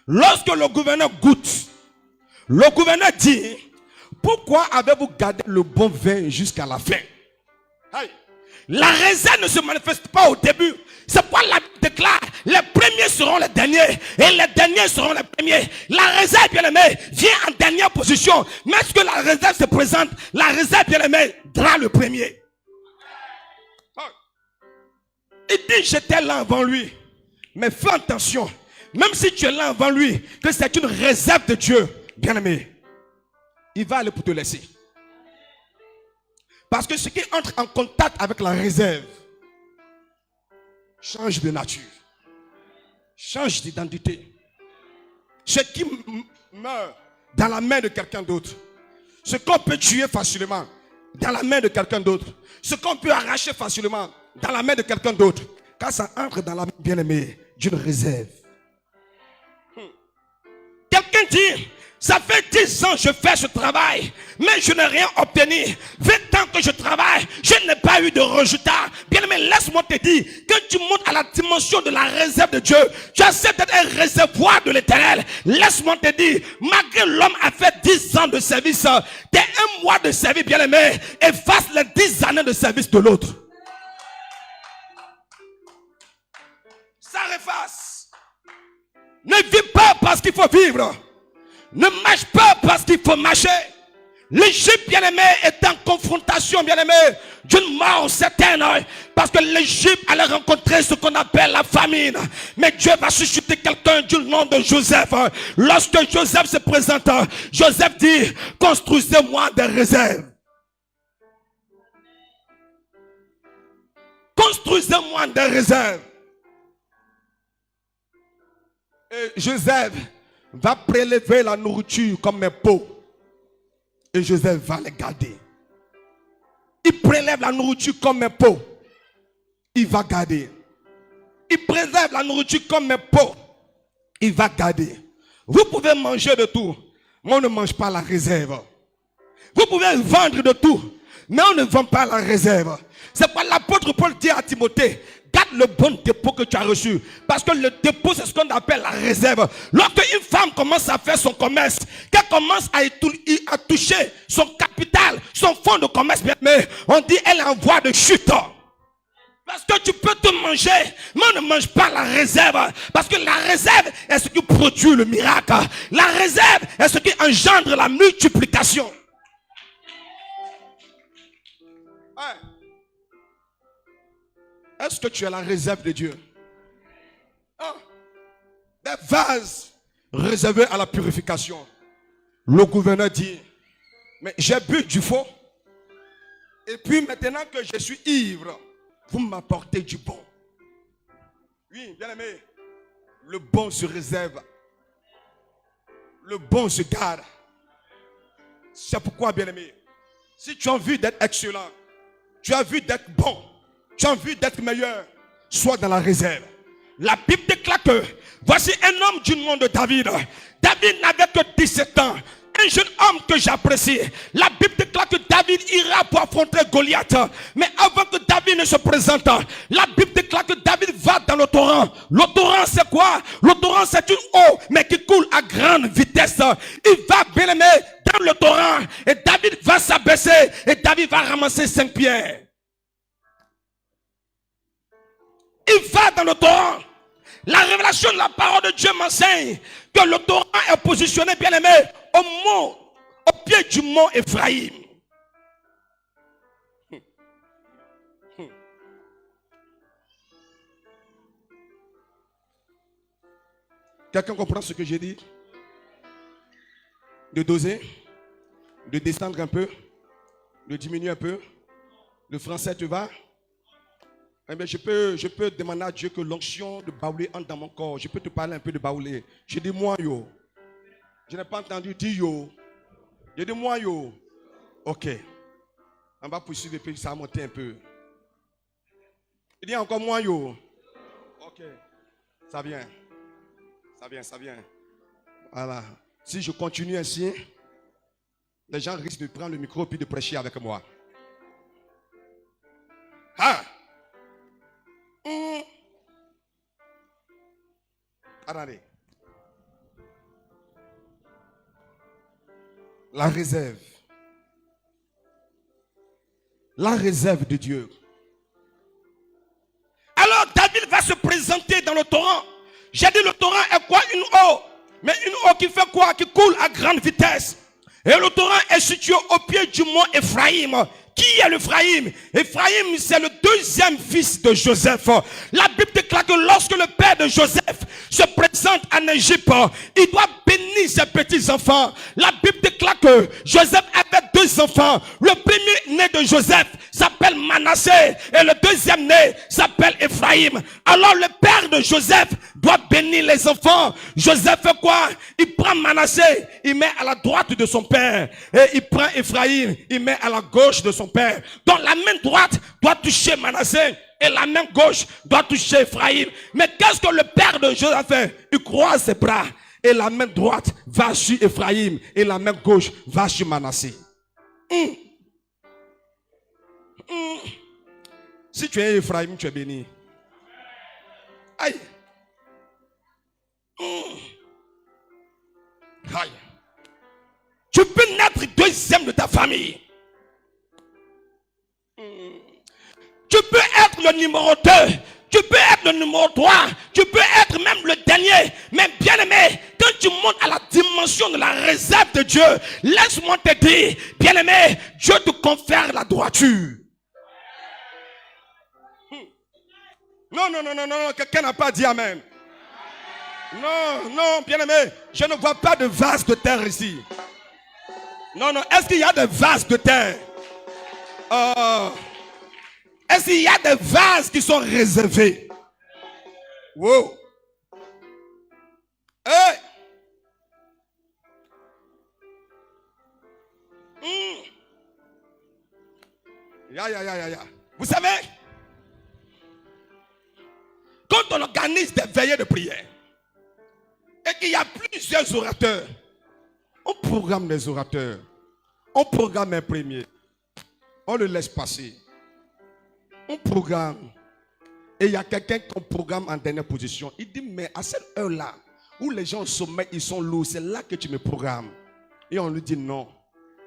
Lorsque le gouverneur goûte, le gouverneur dit, pourquoi avez-vous gardé le bon vin jusqu'à la fin? Hey. La réserve ne se manifeste pas au début. C'est pourquoi la Bible déclare, les premiers seront les derniers et les derniers seront les premiers. La réserve, bien-aimée, vient en dernière position. Mais est-ce que la réserve se présente? La réserve, bien-aimée, dira le premier. Il dit, j'étais là avant lui. Mais fais attention, même si tu es là avant lui, que c'est une réserve de Dieu, bien-aimé, il va aller pour te laisser. Parce que ce qui entre en contact avec la réserve change de nature, change d'identité. Ce qui meurt dans la main de quelqu'un d'autre, ce qu'on peut tuer facilement dans la main de quelqu'un d'autre, ce qu'on peut arracher facilement dans la main de quelqu'un d'autre, quand ça entre dans la main bien-aimée d'une réserve. Quelqu'un dit, ça fait 10 ans que je fais ce travail, mais je n'ai rien obtenu. 20 ans que je travaille, je n'ai pas eu de résultat. Bien-aimé, laisse-moi te dire, quand tu montes à la dimension de la réserve de Dieu, tu acceptes d'être un réservoir de l'Éternel. Laisse-moi te dire, malgré l'homme a fait 10 ans de service, t'es un mois de service, bien-aimé, efface les 10 années de service de l'autre. Ne vis pas parce qu'il faut vivre. Ne marche pas parce qu'il faut marcher. L'Égypte, bien-aimé, est en confrontation, bien-aimé, d'une mort certaine. Parce que l'Égypte allait rencontrer ce qu'on appelle la famine. Mais Dieu va susciter quelqu'un du nom de Joseph. Lorsque Joseph se présente, Joseph dit, construisez-moi des réserves. Construisez-moi des réserves. Et Joseph va prélever la nourriture comme un pot. Et Joseph va les garder. Il prélève la nourriture comme un pot. Il va garder. Il préserve la nourriture comme un pot. Il va garder. Vous pouvez manger de tout, mais on ne mange pas la réserve. Vous pouvez vendre de tout, mais on ne vend pas la réserve. C'est pourquoi l'apôtre Paul dit à Timothée, garde le bon dépôt que tu as reçu. Parce que le dépôt, c'est ce qu'on appelle la réserve. Lorsque une femme commence à faire son commerce, qu'elle commence à toucher son capital, son fonds de commerce, mais on dit elle est en voie de chute. Parce que tu peux te manger, mais on ne mange pas la réserve. Parce que la réserve est ce qui produit le miracle. La réserve est ce qui engendre la multiplication. Est-ce que tu as la réserve de Dieu? Des vases réservés à la purification. Le gouverneur dit, mais j'ai bu du faux. Et puis maintenant que je suis ivre, vous m'apportez du bon. Oui, bien aimé, le bon se réserve. Le bon se garde. C'est pourquoi, bien aimé, si tu as envie d'être excellent, tu as envie d'être bon, tu as envie d'être meilleur, sois dans la réserve. La Bible déclare que voici un homme du nom de David. David n'avait que 17 ans. Un jeune homme que j'apprécie. La Bible déclare que David ira pour affronter Goliath. Mais avant que David ne se présente, la Bible déclare que David va dans le torrent. Le torrent c'est quoi? Le torrent c'est une eau mais qui coule à grande vitesse. Il va, bien aimé, dans le torrent. Et David va s'abaisser. Et David va ramasser 5 pierres. Il va dans le torrent. La révélation de la parole de Dieu m'enseigne que le torrent est positionné, bien aimé, au pied du mont Ephraïm. Quelqu'un comprend ce que j'ai dit? De doser, de descendre un peu, de diminuer un peu. Le français te va? Eh bien, je peux demander à Dieu que l'onction de baoulé entre dans mon corps. Je peux te parler un peu de baoulé. Je dis moi yo. Je n'ai pas entendu dire yo. Je dis moi yo. Ok. On va poursuivre et puis ça va monter un peu. Il dit encore moi yo. Ok. Ça vient. Ça vient, ça vient. Voilà. Si je continue ainsi, les gens risquent de prendre le micro puis de prêcher avec moi. Ah! Attendez. La réserve. La réserve de Dieu. Alors David va se présenter dans le torrent. J'ai dit le torrent est quoi? Une eau. Mais une eau qui fait quoi? Qui coule à grande vitesse. Et le torrent est situé au pied du mont Ephraïm. Qui est l'Ephraïm? Ephraïm, c'est le deuxième fils de Joseph. La Bible déclare que lorsque le père de Joseph se présente en Égypte, il doit bénir ses petits-enfants. La Bible déclare que Joseph avait 2 enfants. Le premier né de Joseph s'appelle Manassé et le deuxième né s'appelle Ephraïm. Alors le père de Joseph doit bénir les enfants. Joseph fait quoi? Il prend Manassé, il met à la droite de son père. Et il prend Ephraïm, il met à la gauche de son père. Donc la main droite doit toucher Manassé et la main gauche doit toucher Ephraïm. Mais qu'est-ce que le père de Joseph fait? Il croise ses bras et la main droite va sur Ephraïm et la main gauche va sur Manassé. Si tu es Ephraïm, tu es béni. Aïe. Aïe. Tu peux naître deuxième de ta famille. Tu peux être le numéro 2. Tu peux être le numéro 3. Tu peux être même le dernier. Mais bien aimé, quand tu montes à la dimension de la réserve de Dieu, laisse-moi te dire, bien aimé, Dieu te confère la droiture. Non, non, non, non, non, quelqu'un n'a pas dit amen. Non, non, bien aimé, je ne vois pas de vase de terre ici. Non, non, est-ce qu'il y a des vases de terre? Est-ce qu'il y a des vases qui sont réservés? Wow. Hey. Ya. Vous savez, quand on organise des veillées de prière et qu'il y a plusieurs orateurs, on programme les orateurs, on programme un premier, on le laisse passer. On programme. Et il y a quelqu'un qu'on programme en dernière position. Il dit, mais à cette heure-là, où les gens au sommet, ils sont lourds, c'est là que tu me programmes. Et on lui dit non.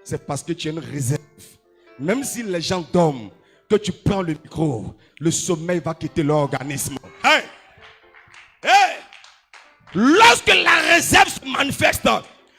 C'est parce que tu as une réserve. Même si les gens dorment, que tu prends le micro, le sommeil va quitter l'organisme. Hey! Hey! Lorsque la réserve se manifeste,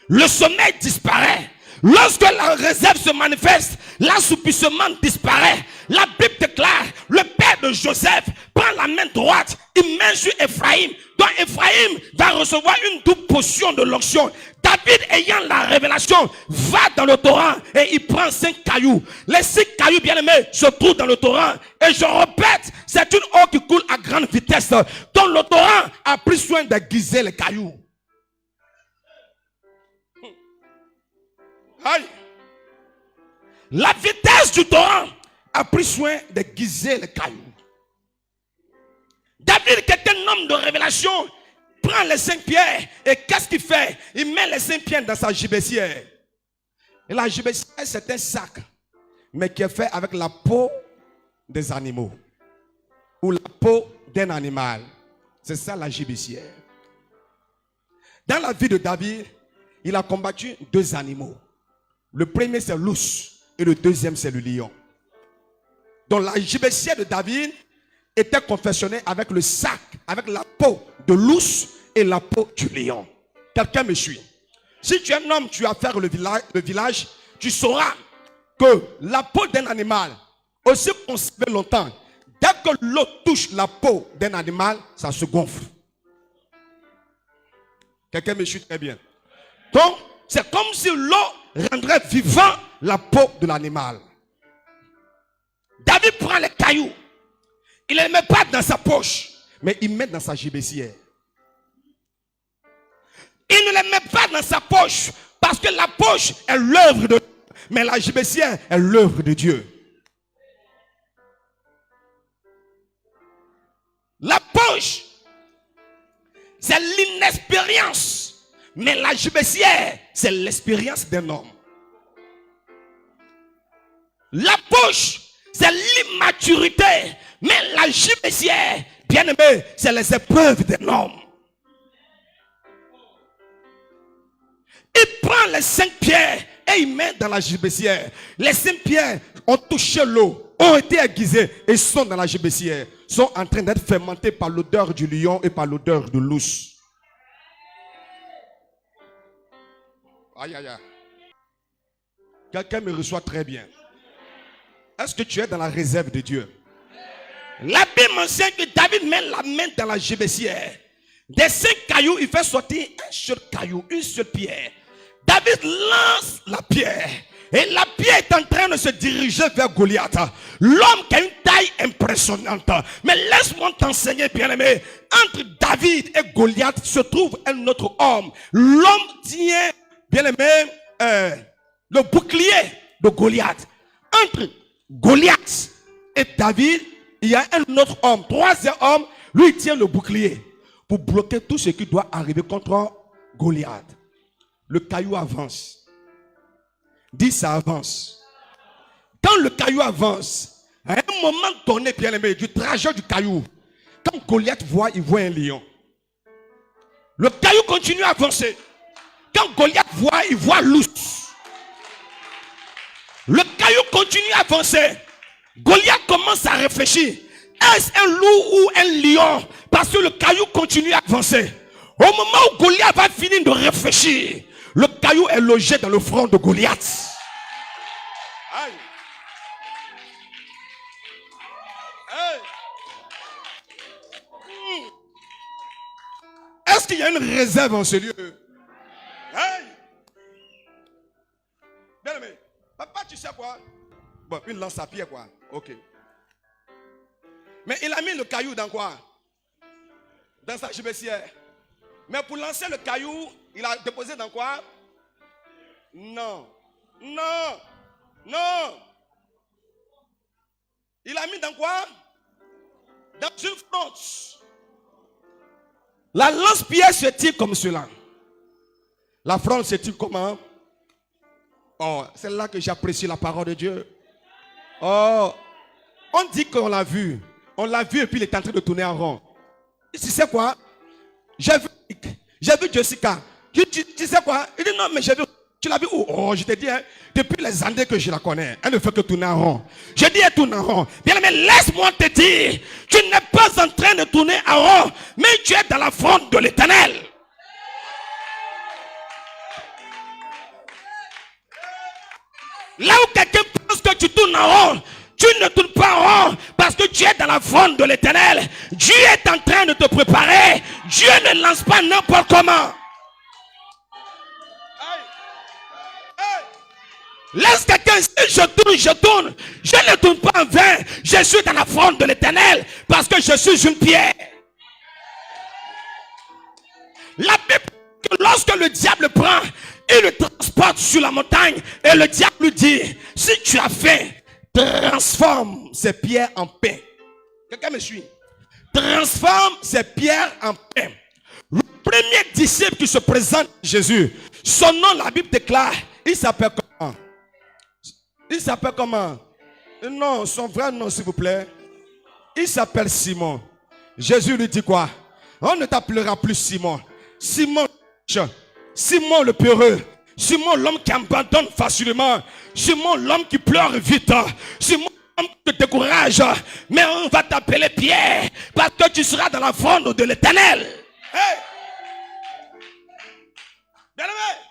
le sommeil disparaît. Lorsque la réserve se manifeste, l'assoupissement disparaît. La Bible déclare, le père de Joseph prend la main droite, il met sur Ephraïm. Donc Ephraïm va recevoir une double portion de l'onction. David, ayant la révélation, va dans le torrent et il prend 5 cailloux. Les 5 cailloux, bien aimés, se trouvent dans le torrent. Et je répète, c'est une eau qui coule à grande vitesse. Donc le torrent a pris soin d'aiguiser les cailloux. Aïe. La vitesse du torrent a pris soin d'aiguiser les cailloux. David, qui est un homme de révélation, prend les 5 pierres et qu'est-ce qu'il fait? Il met les 5 pierres dans sa gibecière. Et la gibecière, c'est un sac, mais qui est fait avec la peau des animaux ou la peau d'un animal. C'est ça la gibecière. Dans la vie de David, il a combattu 2 animaux. Le premier, c'est l'ours et le deuxième, c'est le lion. Donc la gibecière de David était confectionnée avec le sac, avec la peau de l'ours et la peau du lion. Quelqu'un me suit? Si tu es un homme, tu vas faire le village, tu sauras que la peau d'un animal, aussi conservée longtemps, dès que l'eau touche la peau d'un animal, ça se gonfle. Quelqu'un me suit très bien? Donc, c'est comme si l'eau rendrait vivant la peau de l'animal. David prend les cailloux. Il ne les met pas dans sa poche, mais il met dans sa gibecière. Il ne les met pas dans sa poche, parce que la poche est l'œuvre de Dieu, mais la gibecière est l'œuvre de Dieu. La poche, c'est l'inexpérience, mais la gibecière, c'est l'expérience d'un homme. La poche, c'est l'immaturité, mais la gibecière, bien aimé, c'est les épreuves d'un homme. Il prend les 5 pierres et il met dans la gibecière. Les 5 pierres ont touché l'eau, ont été aiguisées et sont dans la gibecière. Sont en train d'être fermentées par l'odeur du lion et par l'odeur de l'ours. Aïe, aïe, aïe. Quelqu'un me reçoit très bien. Est-ce que tu es dans la réserve de Dieu? La Bible mentionne que David met la main dans la gibecière. Des 5 cailloux, il fait sortir un seul caillou, une seule pierre. David lance la pierre. Et la pierre est en train de se diriger vers Goliath. L'homme qui a une taille impressionnante. Mais laisse-moi t'enseigner, bien-aimé. Entre David et Goliath se trouve un autre homme. L'homme tient, bien-aimé, le bouclier de Goliath. Entre Goliath et David, il y a un autre homme, 3e homme, lui il tient le bouclier pour bloquer tout ce qui doit arriver contre Goliath. Le caillou avance. Dis ça avance. Quand le caillou avance, à un moment donné, bien aimé, du trajet du caillou, quand Goliath voit, il voit un lion. Le caillou continue à avancer. Quand Goliath voit, il voit l'ours. Le caillou continue à avancer. Goliath commence à réfléchir. Est-ce un loup ou un lion? Parce que le caillou continue à avancer. Au moment où Goliath va finir de réfléchir, le caillou est logé dans le front de Goliath. Aïe. Aïe. Est-ce qu'il y a une réserve en ce lieu? Aïe. Bien aimé, papa, tu sais quoi? Bon, une lance à pierre, quoi. Ok. Mais il a mis le caillou dans quoi? Dans sa gibecière. Mais pour lancer le caillou, il a déposé dans quoi? Non. Non. Non. Il a mis dans quoi? Dans une fronde. La lance-pierre se tire comme cela. La fronde se tire comment? Oh, c'est là que j'apprécie la parole de Dieu. Oh, on dit qu'on l'a vu. On l'a vu et puis il est en train de tourner en rond. Tu sais quoi? J'ai vu Jessica. Tu sais quoi? Il dit non, mais j'ai vu. Tu l'as vu où? Oh, je t'ai dit, hein, depuis les années que je la connais, elle ne fait que tourner en rond. Je dis, elle tourne en rond. Bien, mais laisse-moi te dire, tu n'es pas en train de tourner en rond, mais tu es dans la fronde de l'Éternel. Là où quelqu'un pense que tu tournes en rond, tu ne tournes pas en rond parce que tu es dans la fronde de l'Éternel. Dieu est en train de te préparer. Dieu ne lance pas n'importe comment. Laisse quelqu'un, si je tourne. Je ne tourne pas en vain. Je suis dans la fronde de l'Éternel parce que je suis une pierre. La Bible dit que lorsque le diable prend, il le transporte sur la montagne et le diable lui dit, si tu as faim, transforme ces pierres en pain. Quelqu'un me suit? Transforme ces pierres en pain. Le premier disciple qui se présente à Jésus, son nom, la Bible déclare, il s'appelle comment? Il s'appelle comment? Non, son vrai nom, s'il vous plaît. Il s'appelle Simon. Jésus lui dit quoi? On ne t'appellera plus Simon. Simon le peureux. Simon l'homme qui abandonne facilement. Simon l'homme qui pleure vite. Simon l'homme qui te décourage. Mais on va t'appeler Pierre parce que tu seras dans la fronde de l'Éternel. Hey! Bien-aimé!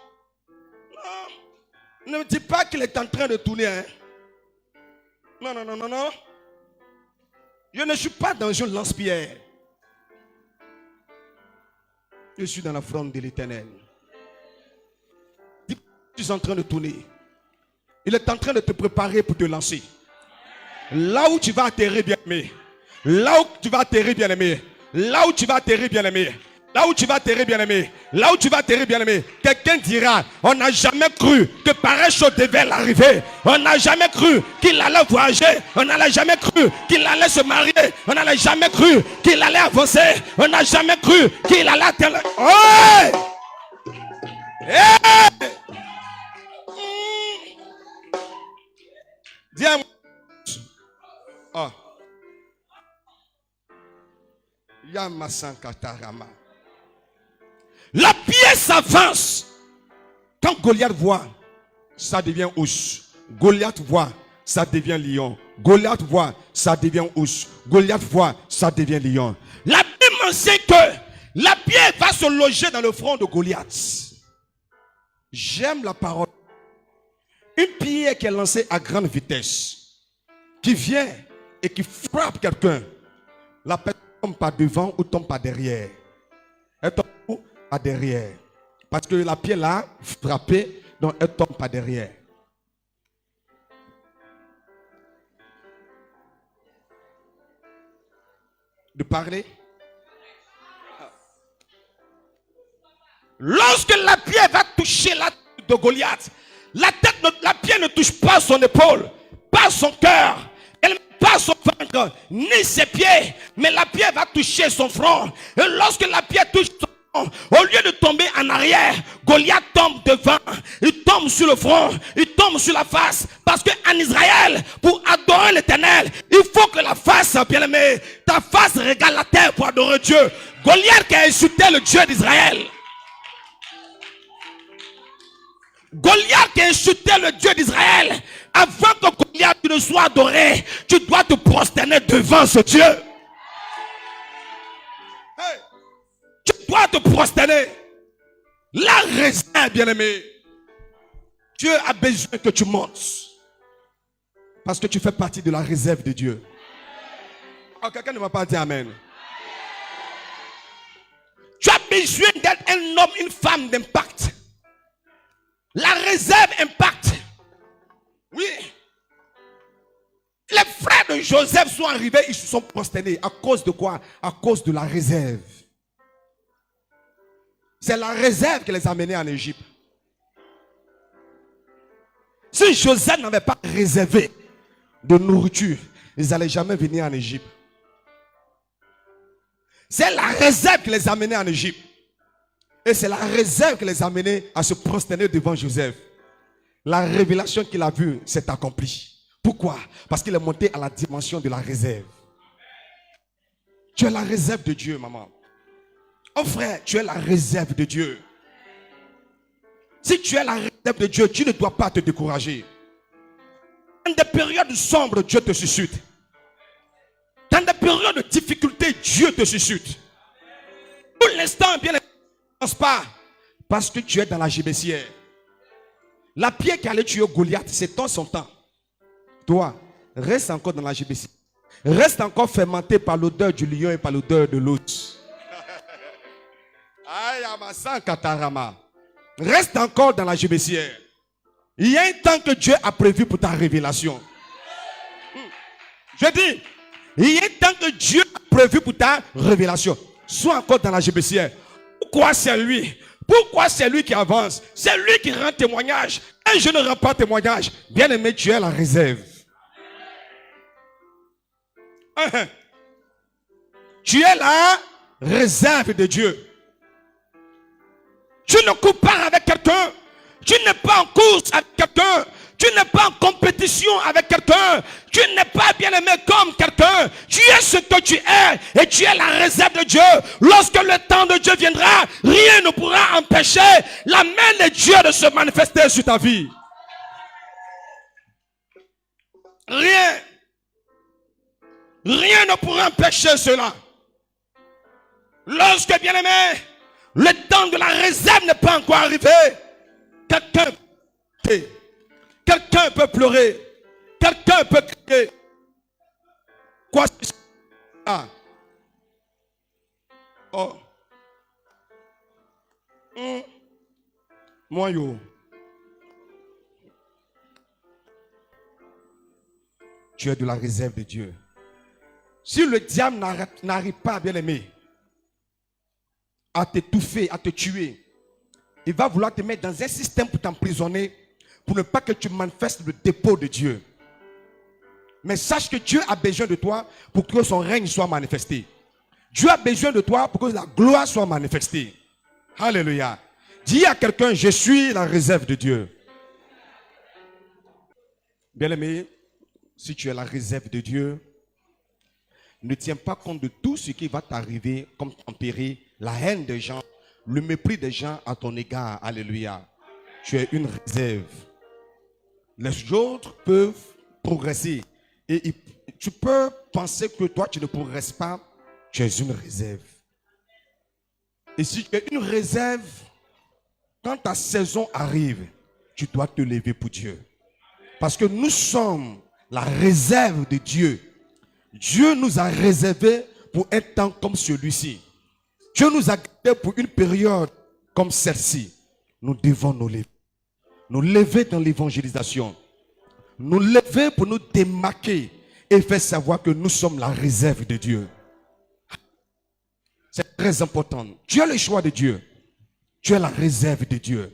Ne me dis pas qu'il est en train de tourner. Hein? Non. Je ne suis pas dans une lance-pierre. Je suis dans la fronde de l'Éternel. Tu es en train de tourner. Il est en train de te préparer pour te lancer. Là où tu vas atterrir, bien-aimé. Là où tu vas atterrir, bien-aimé. Là où tu vas atterrir, bien-aimé. Là où tu vas atterrir, bien-aimé. Là où tu vas atterrir, bien-aimé. Quelqu'un dira, on n'a jamais cru que pareille chose devait l'arriver. On n'a jamais cru qu'il allait voyager. On n'a jamais cru qu'il allait se marier. On n'a jamais cru qu'il allait avancer. On n'a jamais cru qu'il allait atteindre. Oh! Hey! Dis à moi. Oh. Yamasankatarama. La pièce s'avance. Quand Goliath voit, ça devient ours. Goliath voit, ça devient lion. Goliath voit, ça devient ours. Goliath voit, ça devient lion. La Bible enseigne que la pierre va se loger dans le front de Goliath. J'aime la parole. Une pierre qui est lancée à grande vitesse, qui vient et qui frappe quelqu'un. La personne tombe par devant ou tombe par derrière. Elle tombe par derrière. Parce que la pierre l'a frappée, donc elle tombe par derrière. De parler. Lorsque la pierre va toucher la tête de Goliath, la pierre ne touche pas son épaule, pas son cœur, elle pas son ventre, ni ses pieds, mais la pierre va toucher son front. Et lorsque la pierre touche son front, au lieu de tomber en arrière, Goliath tombe devant, il tombe sur le front, il tombe sur la face. Parce qu'en Israël, pour adorer l'Éternel, il faut que la face, bien aimé, ta face regarde la terre pour adorer Dieu. Goliath qui a insulté le Dieu d'Israël. Goliath qui a insulté le Dieu d'Israël. Avant que Goliath ne ne soit adoré, tu dois te prosterner devant ce Dieu. Hey, tu dois te prosterner. La réserve, bien-aimé. Dieu a besoin que tu montes. Parce que tu fais partie de la réserve de Dieu. Oh, quelqu'un ne m'a pas dit amen. Tu as besoin d'être un homme, une femme d'impact. La réserve impact. Oui. Les frères de Joseph sont arrivés, ils se sont prosternés. À cause de quoi? À cause de la réserve. C'est la réserve qui les a menés en Égypte. Si Joseph n'avait pas réservé de nourriture, ils n'allaient jamais venir en Égypte. C'est la réserve qui les a menés en Égypte. Et c'est la réserve qui les a menés à se prosterner devant Joseph. La révélation qu'il a vue s'est accomplie. Pourquoi? Parce qu'il est monté à la dimension de la réserve. Tu es la réserve de Dieu, maman. Oh frère, tu es la réserve de Dieu. Si tu es la réserve de Dieu, tu ne dois pas te décourager. Dans des périodes sombres, Dieu te suscite. Dans des périodes de difficulté, Dieu te suscite. Pour l'instant, bien, ne pense pas. Parce que tu es dans la gibecière. La pierre qui allait tuer Goliath, c'est son temps. Toi, reste encore dans la gibecière. Reste encore fermenté par l'odeur du lion et par l'odeur de l'autre. Reste encore dans la gibecière. Il y a un temps que Dieu a prévu pour ta révélation. Je dis, il y a un temps que Dieu a prévu pour ta révélation. Sois encore dans la gibecière. Pourquoi c'est lui? Pourquoi c'est lui qui avance? C'est lui qui rend témoignage. Et je ne rends pas témoignage. Bien aimé, tu es la réserve. Tu es la réserve de Dieu. Tu ne cours pas avec quelqu'un. Tu n'es pas en course avec quelqu'un. Tu n'es pas en compétition avec quelqu'un. Tu n'es pas bien aimé comme quelqu'un. Tu es ce que tu es. Et tu es la réserve de Dieu. Lorsque le temps de Dieu viendra, rien ne pourra empêcher la main de Dieu de se manifester sur ta vie. Rien. Rien ne pourra empêcher cela. Lorsque, bien aimé, le temps de la réserve n'est pas encore arrivé, quelqu'un peut pleurer, quelqu'un peut crier. Quoi c'est ça? Oh. Moi yo. Tu es de la réserve de Dieu. Si le diable n'arrive pas, bien aimé, à t'étouffer, à te tuer, il va vouloir te mettre dans un système pour t'emprisonner, pour ne pas que tu manifestes le dépôt de Dieu. Mais sache que Dieu a besoin de toi pour que son règne soit manifesté. Dieu a besoin de toi pour que la gloire soit manifestée. Alléluia. Dis à quelqu'un, je suis la réserve de Dieu. Bien-aimé, si tu es la réserve de Dieu, ne tiens pas compte de tout ce qui va t'arriver comme tempérer la haine des gens, le mépris des gens à ton égard. Alléluia. Tu es une réserve. Les autres peuvent progresser. Et tu peux penser que toi, tu ne progresses pas. Tu es une réserve. Et si tu es une réserve, quand ta saison arrive, tu dois te lever pour Dieu. Parce que nous sommes la réserve de Dieu. Dieu nous a réservé pour un temps comme celui-ci. Dieu nous a gardés pour une période comme celle-ci. Nous devons nous lever. Nous lever dans l'évangélisation. Nous lever pour nous démarquer et faire savoir que nous sommes la réserve de Dieu. C'est très important. Tu as le choix de Dieu. Tu es la réserve de Dieu.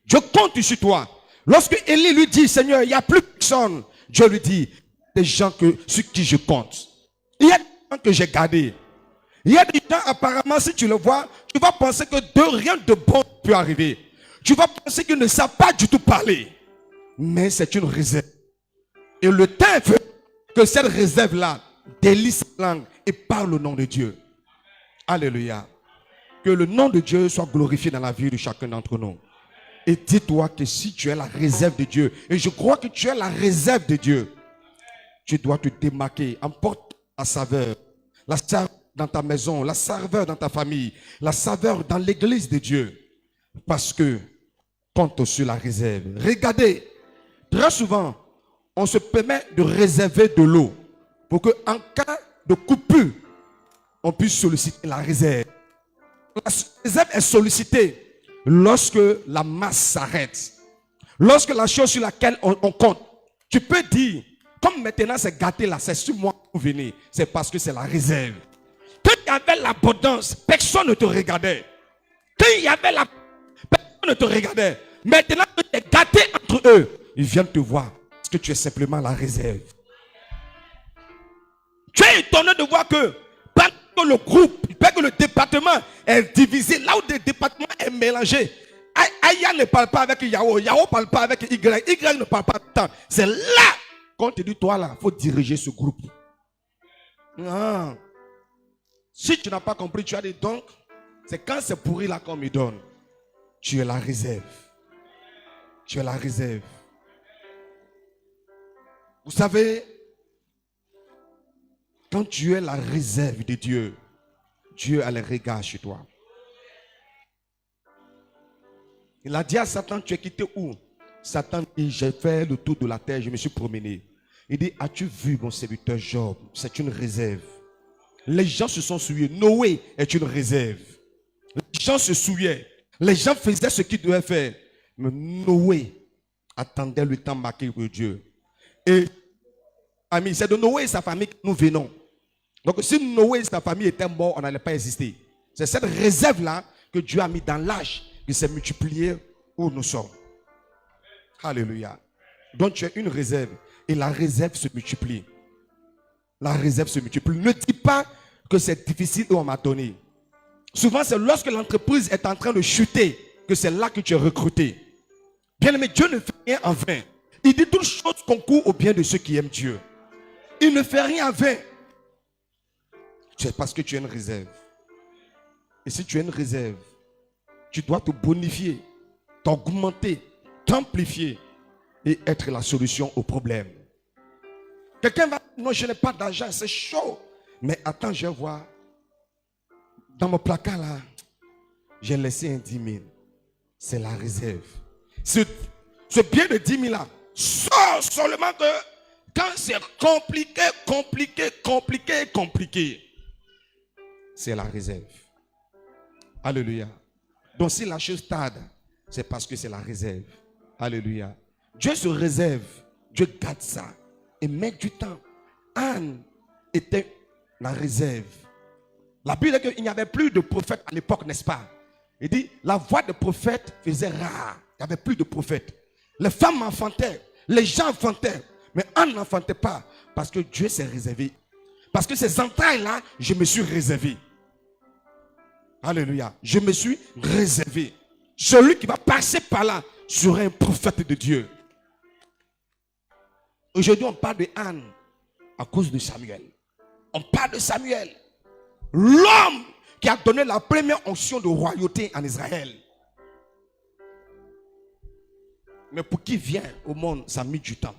Dieu compte sur toi. Lorsque Élie lui dit, Seigneur, il n'y a plus personne, Dieu lui dit, des gens sur qui je compte. Il y a des gens que j'ai gardés. Il y a des gens, apparemment, si tu le vois, tu vas penser que rien de bon peut arriver. Tu vas penser qu'ils ne savent pas du tout parler. Mais c'est une réserve. Et le temps fait que cette réserve-là délie sa langue et parle au nom de Dieu. Alléluia. Que le nom de Dieu soit glorifié dans la vie de chacun d'entre nous. Et dis-toi que si tu es la réserve de Dieu, et je crois que tu es la réserve de Dieu, tu dois te démarquer. Emporte la saveur. La saveur dans ta maison, la saveur dans ta famille, la saveur dans l'église de Dieu. Parce que compte sur la réserve. Regardez, très souvent, on se permet de réserver de l'eau pour qu'en cas de coupure, on puisse solliciter la réserve. La réserve est sollicitée lorsque la masse s'arrête. Lorsque la chose sur laquelle on compte, tu peux dire, comme maintenant c'est gâté là, c'est sur moi que vous venez, c'est parce que c'est la réserve. Quand il y avait l'abondance, personne ne te regardait. Quand il y avait la... personne ne te regardait. Maintenant que tu es gâté entre eux, ils viennent te voir parce que tu es simplement la réserve. Tu es étonné de voir que pendant que le groupe, que le département est divisé, là où le département est mélangé, Aya ne parle pas avec Yao, Yao ne parle pas avec Y, Y ne parle pas tout le temps. C'est là qu'on te dit, toi là, il faut diriger ce groupe. Ah. Si tu n'as pas compris, tu as dit donc, c'est quand c'est pourri là qu'on me donne. Tu es la réserve. Tu es la réserve. Vous savez, quand tu es la réserve de Dieu, Dieu a le regard sur toi. Il a dit à Satan, tu es quitté où? Satan dit, j'ai fait le tour de la terre, je me suis promené. Il dit, as-tu vu mon serviteur Job? C'est une réserve. Les gens se sont souillés. Noé est une réserve. Les gens se souillaient. Les gens faisaient ce qu'ils devaient faire. Mais Noé attendait le temps marqué de Dieu. Et, amis, c'est de Noé et sa famille que nous venons. Donc, si Noé et sa famille étaient morts, on n'allait pas exister. C'est cette réserve-là que Dieu a mis dans l'âge qui s'est multipliée où nous sommes. Alléluia. Donc, tu as une réserve. Et la réserve se multiplie. La réserve se multiplie. Ne dis pas que c'est difficile et on m'a donné. Souvent, c'est lorsque l'entreprise est en train de chuter que c'est là que tu es recruté. Bien aimé, Dieu ne fait rien en vain. Il dit toutes choses concourent au bien de ceux qui aiment Dieu. Il ne fait rien en vain. C'est parce que tu es une réserve. Et si tu es une réserve, tu dois te bonifier, t'augmenter, t'amplifier et être la solution au problème. Quelqu'un va dire, non, je n'ai pas d'argent, c'est chaud. Mais attends, je vois. Dans mon placard là, j'ai laissé un 10 000. C'est la réserve. Ce bien de 10 000 là, sort seulement que quand c'est compliqué, c'est la réserve. Alléluia. Donc si la chose tarde, c'est parce que c'est la réserve. Alléluia. Dieu se réserve, Dieu garde ça et met du temps. Anne était la réserve. La Bible dit qu'il n'y avait plus de prophètes à l'époque, n'est-ce pas? Il dit, la voix de prophète faisait rare. Il n'y avait plus de prophètes. Les femmes enfantaient, les gens enfantaient. Mais Anne n'enfantait pas parce que Dieu s'est réservé. Parce que ces entrailles-là, je me suis réservé. Alléluia. Je me suis réservé. Celui qui va passer par là sera un prophète de Dieu. Aujourd'hui, on parle de Anne à cause de Samuel. On parle de Samuel. L'homme qui a donné la première onction de royauté en Israël. Mais pour qui vient au monde, ça a mis du temps.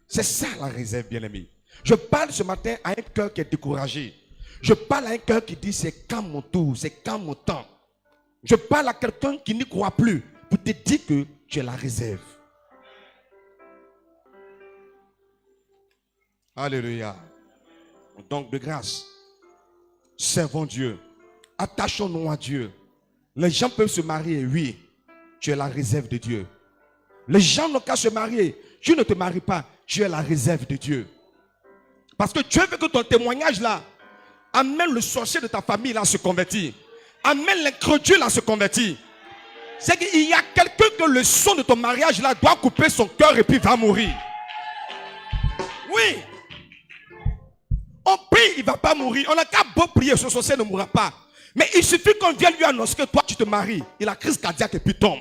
C'est ça la réserve, bien-aimé. Je parle ce matin à un cœur qui est découragé. Je parle à un cœur qui dit c'est quand mon tour, c'est quand mon temps. Je parle à quelqu'un qui n'y croit plus pour te dire que tu es la réserve. Alléluia. Donc de grâce, servons Dieu. Attachons-nous à Dieu. Les gens peuvent se marier, oui. Tu es la réserve de Dieu. Les gens n'ont qu'à se marier. Tu ne te maries pas. Tu es la réserve de Dieu. Parce que Dieu veut que ton témoignage là amène le sorcier de ta famille là à se convertir. Amène l'incrédule à se convertir. C'est qu'il y a quelqu'un que le son de ton mariage là doit couper son cœur et puis va mourir. Oui. On prie, il ne va pas mourir. On n'a qu'à beau prier, ce sorcier ne mourra pas. Mais il suffit qu'on vienne lui annoncer que toi tu te maries. Il a crise cardiaque et puis tombe.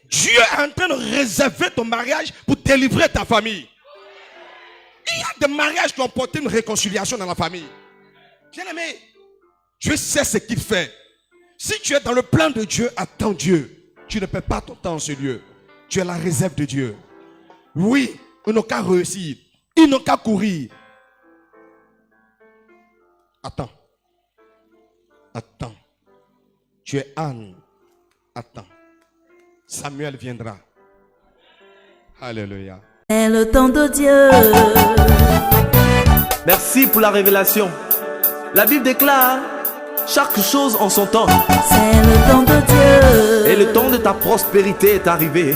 Dieu est en train de réserver ton mariage pour délivrer ta famille. Il y a des mariages qui ont porté une réconciliation dans la famille. Bien-aimé, Dieu sait ce qu'il fait. Si tu es dans le plan de Dieu, attends Dieu. Tu ne perds pas ton temps en ce lieu. Tu es la réserve de Dieu. Oui, on n'a qu'à réussir. Ils n'ont qu'à courir. Attends. Attends. Tu es Anne. Attends. Samuel viendra. Alléluia. C'est le temps de Dieu. Merci pour la révélation. La Bible déclare chaque chose en son temps. C'est le temps de Dieu. Et le temps de ta prospérité est arrivé.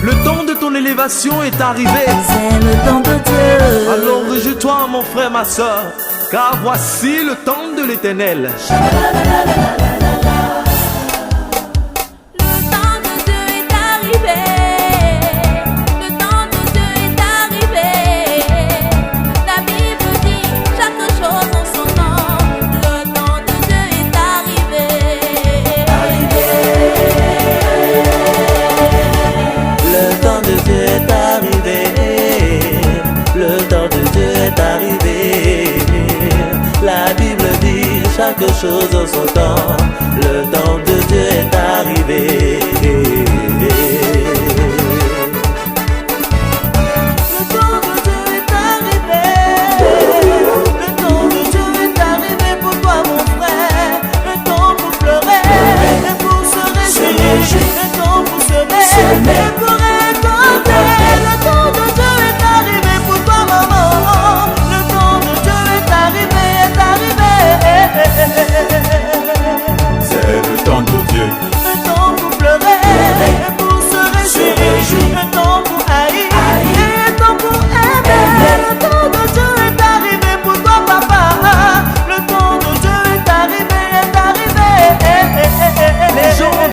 Le temps de ton élévation est arrivé. C'est le temps de Dieu. Alors réjouis-toi mon frère, ma soeur, car voici le temps de l'Éternel. Chaque chose en son temps, le temps de Dieu est arrivé.